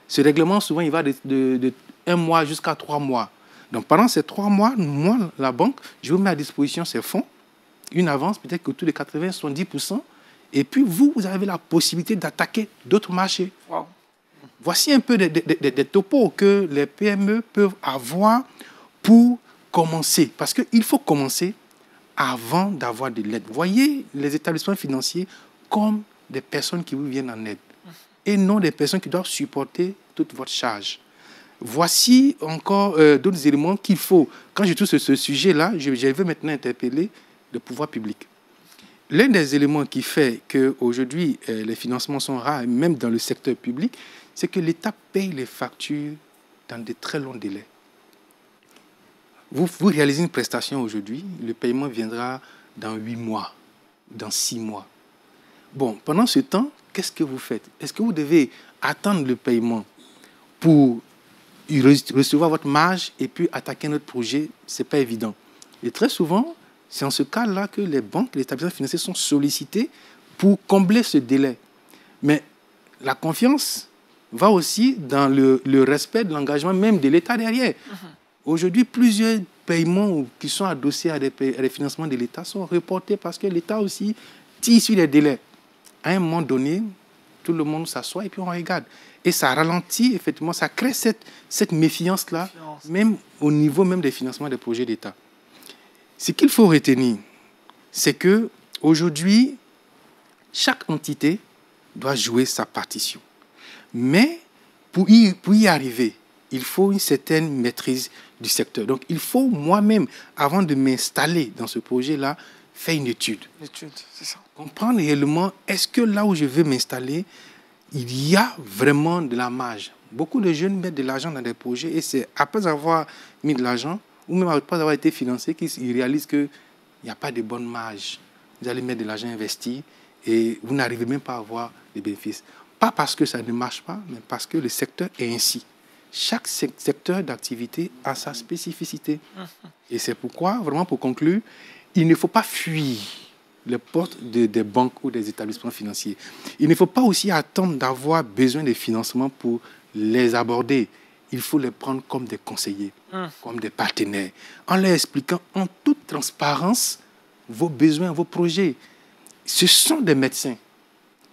Ce règlement, souvent, il va de 1 mois jusqu'à 3 mois. Donc, pendant ces 3 mois, moi, la banque, je vous mets à disposition ces fonds, une avance peut-être que tous les 80-70%, et puis vous avez la possibilité d'attaquer d'autres marchés. Wow. Voici un peu des topos que les PME peuvent avoir pour commencer. Parce qu'il faut commencer avant d'avoir de l'aide. Voyez les établissements financiers comme des personnes qui vous viennent en aide et non des personnes qui doivent supporter toute votre charge. Voici encore d'autres éléments qu'il faut. Quand je touche ce sujet-là, je veux maintenant interpeller le pouvoir public. L'un des éléments qui fait qu'aujourd'hui, les financements sont rares, même dans le secteur public, c'est que l'État paye les factures dans de très longs délais. Vous réalisez une prestation aujourd'hui, le paiement viendra dans 8 mois, dans 6 mois. Bon, pendant ce temps, qu'est-ce que vous faites? Est-ce que vous devez attendre le paiement pour recevoir votre marge et puis attaquer notre projet? Ce n'est pas évident. Et très souvent, c'est en ce cas-là que les banques, les établissements financiers sont sollicités pour combler ce délai. Mais la confiance va aussi dans le respect de l'engagement même de l'État derrière. Aujourd'hui, plusieurs paiements qui sont adossés à des financements de l'État sont reportés parce que l'État aussi tire sur les délais. À un moment donné, tout le monde s'assoit et puis on regarde. Et ça ralentit, effectivement, ça crée cette méfiance-là, même au niveau même des financements des projets d'État. Ce qu'il faut retenir, c'est qu'aujourd'hui, chaque entité doit jouer sa partition. Mais pour y arriver, il faut une certaine maîtrise du secteur. Donc, il faut moi-même, avant de m'installer dans ce projet-là, faire une étude. L'étude, c'est ça. Comprendre réellement, est-ce que là où je veux m'installer, il y a vraiment de la marge. Beaucoup de jeunes mettent de l'argent dans des projets et c'est après avoir mis de l'argent, ou même après avoir été financé, qu'ils réalisent qu'il n'y a pas de bonne marge. Vous allez mettre de l'argent investi et vous n'arrivez même pas à avoir des bénéfices. Pas parce que ça ne marche pas, mais parce que le secteur est ainsi. Chaque secteur d'activité a sa spécificité. Et c'est pourquoi, vraiment pour conclure, il ne faut pas fuir les portes des banques ou des établissements financiers. Il ne faut pas aussi attendre d'avoir besoin de financement pour les aborder. Il faut les prendre comme des conseillers, comme des partenaires, en leur expliquant en toute transparence vos besoins, vos projets. Ce sont des médecins.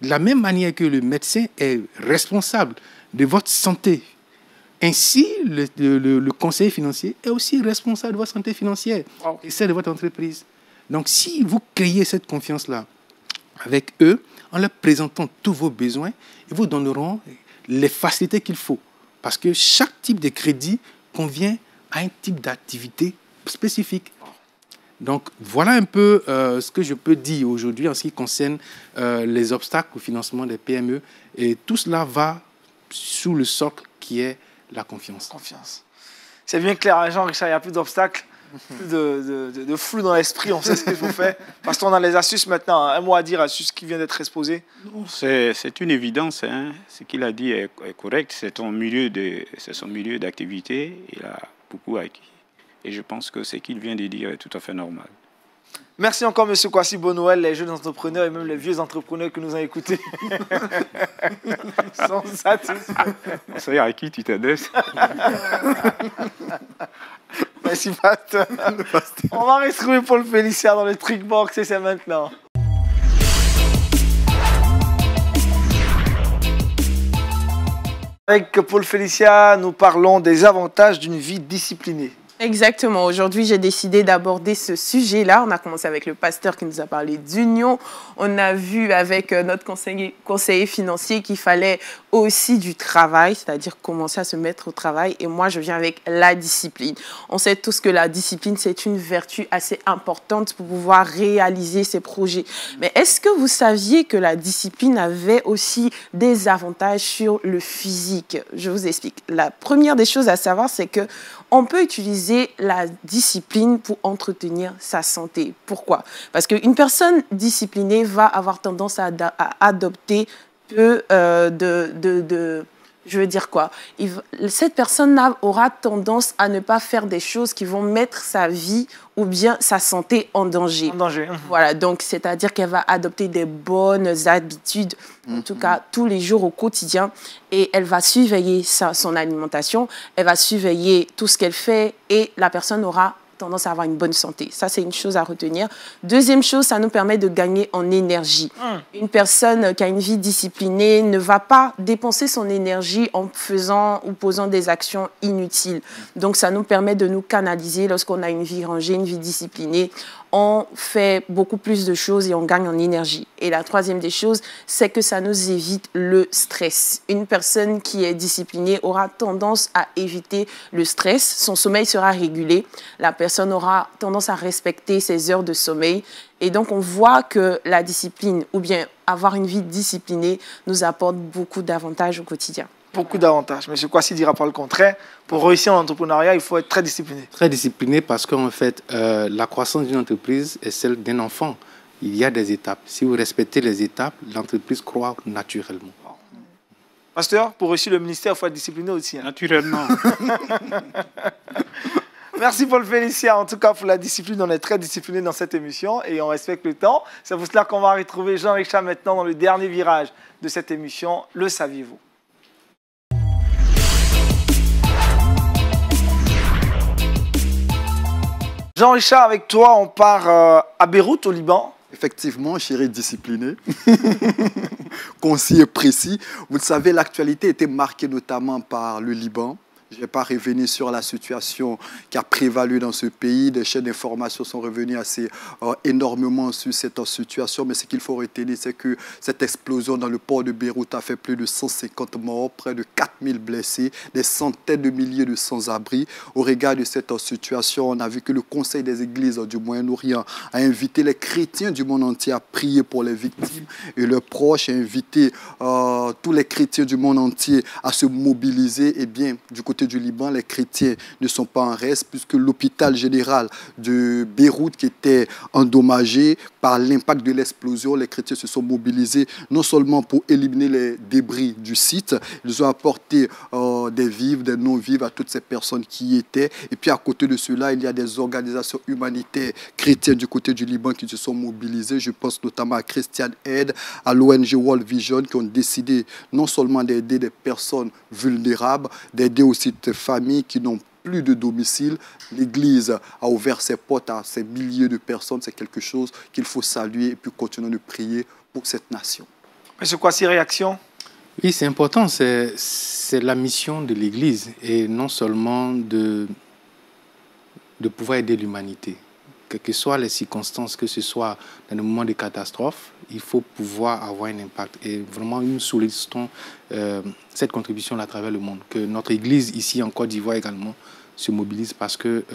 De la même manière que le médecin est responsable de votre santé, ainsi le conseiller financier est aussi responsable de votre santé financière et celle de votre entreprise. Donc, si vous créez cette confiance-là avec eux, en leur présentant tous vos besoins, ils vous donneront les facilités qu'il faut. Parce que chaque type de crédit convient à un type d'activité spécifique. Donc, voilà un peu ce que je peux dire aujourd'hui en ce qui concerne les obstacles au financement des PME. Et tout cela va sous le socle qui est la confiance. Confiance. C'est bien clair, Jean-Richard, il n'y a plus d'obstacles, plus de flou dans l'esprit, on sait ce qu'il faut faire. Parce qu'on a les astuces maintenant, un mot à dire, astuces qui vient d'être exposées. C'est une évidence, hein. Ce qu'il a dit est correct, c'est son milieu d'activité, il a beaucoup acquis. Et je pense que ce qu'il vient de dire est tout à fait normal. Merci encore, M. Kwasi Bonnoël, les jeunes entrepreneurs et même les vieux entrepreneurs que nous avons écoutés. Sont satisfaits. On sait à qui tu t'adresses. Merci, Pasteur. On va retrouver Paul Félicia dans le Trickbox et c'est maintenant. Avec Paul Félicia, nous parlons des avantages d'une vie disciplinée. Exactement. Aujourd'hui, j'ai décidé d'aborder ce sujet-là. On a commencé avec le pasteur qui nous a parlé d'union. On a vu avec notre conseiller financier qu'il fallait aussi du travail, c'est-à-dire commencer à se mettre au travail. Et moi, je viens avec la discipline. On sait tous que la discipline, c'est une vertu assez importante pour pouvoir réaliser ses projets. Mais est-ce que vous saviez que la discipline avait aussi des avantages sur le physique? Je vous explique. La première des choses à savoir, c'est que on peut utiliser la discipline pour entretenir sa santé. Pourquoi? Parce qu'une personne disciplinée va avoir tendance à adopter peu je veux dire quoi? Cette personne aura tendance à ne pas faire des choses qui vont mettre sa vie ou bien sa santé en danger. En danger. Voilà, donc c'est-à-dire qu'elle va adopter des bonnes habitudes, en tout cas tous les jours au quotidien, et elle va surveiller son alimentation, elle va surveiller tout ce qu'elle fait, et la personne aura tendance à avoir une bonne santé. Ça, c'est une chose à retenir. Deuxième chose, ça nous permet de gagner en énergie. Une personne qui a une vie disciplinée ne va pas dépenser son énergie en faisant ou posant des actions inutiles. Donc, ça nous permet de nous canaliser lorsqu'on a une vie rangée, une vie disciplinée. On fait beaucoup plus de choses et on gagne en énergie. Et la troisième des choses, c'est que ça nous évite le stress. Une personne qui est disciplinée aura tendance à éviter le stress. Son sommeil sera régulé. La personne aura tendance à respecter ses heures de sommeil. Et donc, on voit que la discipline, ou bien avoir une vie disciplinée, nous apporte beaucoup d'avantages au quotidien. Beaucoup d'avantages. M. Kwasi dira pas le contraire. Pour réussir en entrepreneuriat, il faut être très discipliné. Très discipliné parce qu'en fait, la croissance d'une entreprise est celle d'un enfant. Il y a des étapes. Si vous respectez les étapes, l'entreprise croît naturellement. Pasteur, pour réussir le ministère, il faut être discipliné aussi. Hein. Naturellement. Merci Paul Félicia. En tout cas, pour la discipline, on est très discipliné dans cette émission et on respecte le temps. C'est pour cela qu'on va retrouver Jean-Richard maintenant dans le dernier virage de cette émission. Le saviez-vous? Jean-Richard, avec toi, on part à Beyrouth, au Liban. Effectivement, chéri discipliné, concis et précis. Vous le savez, l'actualité était marquée notamment par le Liban. Je ne vais pas revenir sur la situation qui a prévalu dans ce pays. Des chaînes d'information sont revenues assez énormément sur cette situation. Mais ce qu'il faut retenir, c'est que cette explosion dans le port de Beyrouth a fait plus de 150 morts, près de 4000 blessés, des centaines de milliers de sans-abri. Au regard de cette situation, on a vu que le Conseil des Églises du Moyen-Orient a invité les chrétiens du monde entier à prier pour les victimes et leurs proches, a invité tous les chrétiens du monde entier à se mobiliser. Eh bien, du côté du Liban, les chrétiens ne sont pas en reste puisque l'hôpital général de Beyrouth qui était endommagé par l'impact de l'explosion, les chrétiens se sont mobilisés non seulement pour éliminer les débris du site, ils ont apporté des vivres, des non-vivres à toutes ces personnes qui y étaient. Et puis à côté de cela, il y a des organisations humanitaires chrétiennes du côté du Liban qui se sont mobilisées. Je pense notamment à Christian Aid, à l'ONG World Vision qui ont décidé non seulement d'aider des personnes vulnérables, d'aider aussi des familles qui n'ont plus de domiciles. L'Église a ouvert ses portes à ces milliers de personnes. C'est quelque chose qu'il faut saluer et puis continuer de prier pour cette nation. Monsieur Kwasi, réaction? Oui, c'est important. C'est la mission de l'Église et non seulement de pouvoir aider l'humanité. Quelles que soient les circonstances, que ce soit dans le moment de catastrophe, il faut pouvoir avoir un impact. Et vraiment, nous sollicitons cette contribution à travers le monde. Que notre Église, ici en Côte d'Ivoire également, se mobilise parce que,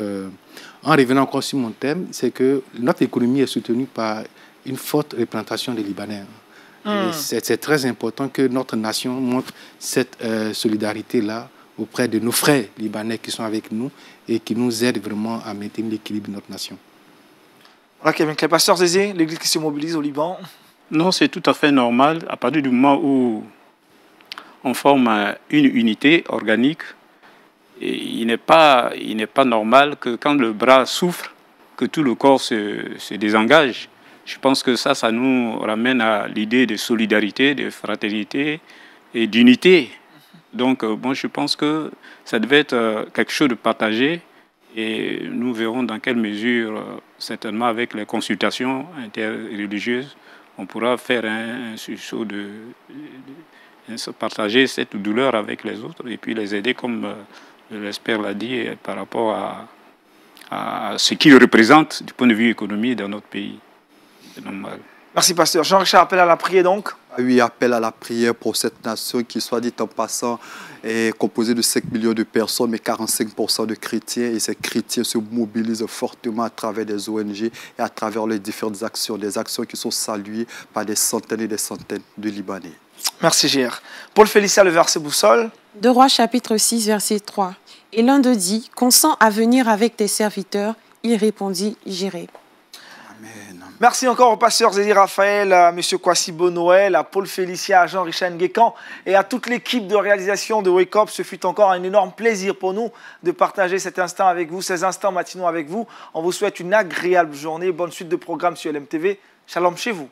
en revenant encore sur mon thème, c'est que notre économie est soutenue par une forte représentation des Libanais. C'est très important que notre nation montre cette solidarité-là auprès de nos frères libanais qui sont avec nous et qui nous aident vraiment à maintenir l'équilibre de notre nation. Voilà, Kevin Clay. Pasteur Zézé, l'Église qui se mobilise au Liban. Non, c'est tout à fait normal. À partir du moment où on forme une unité organique, et il n'est pas normal que quand le bras souffre, que tout le corps se désengage. Je pense que ça nous ramène à l'idée de solidarité, de fraternité et d'unité. Donc, je pense que ça devait être quelque chose de partagé et nous verrons dans quelle mesure, certainement avec les consultations interreligieuses, on pourra faire un sursaut de partager cette douleur avec les autres et puis les aider, comme l'espère l'a dit, par rapport à ce qu'ils représentent du point de vue économique dans notre pays. C'est normal. Merci, pasteur. Jean-Richard, appelle à la prière donc. Oui, appel à la prière pour cette nation qui, soit dit en passant, est composée de 5 millions de personnes, mais 45% de chrétiens. Et ces chrétiens se mobilisent fortement à travers des ONG et à travers les différentes actions, des actions qui sont saluées par des centaines et des centaines de Libanais. Merci, Gérard. Paul Félicia, le verset boussole. 2 Rois chapitre 6, verset 3. Et l'un d'eux dit, consens à venir avec tes serviteurs. Il répondit, j'irai. Merci encore au pasteur Zézé Raphaël, à M. Kwasi Bonoël, à Paul Félicia, à Jean-Richard Nguékan et à toute l'équipe de réalisation de Wake Up. Ce fut encore un énorme plaisir pour nous de partager cet instant avec vous, ces instants matinaux avec vous. On vous souhaite une agréable journée, bonne suite de programmes sur LMTV. Shalom chez vous.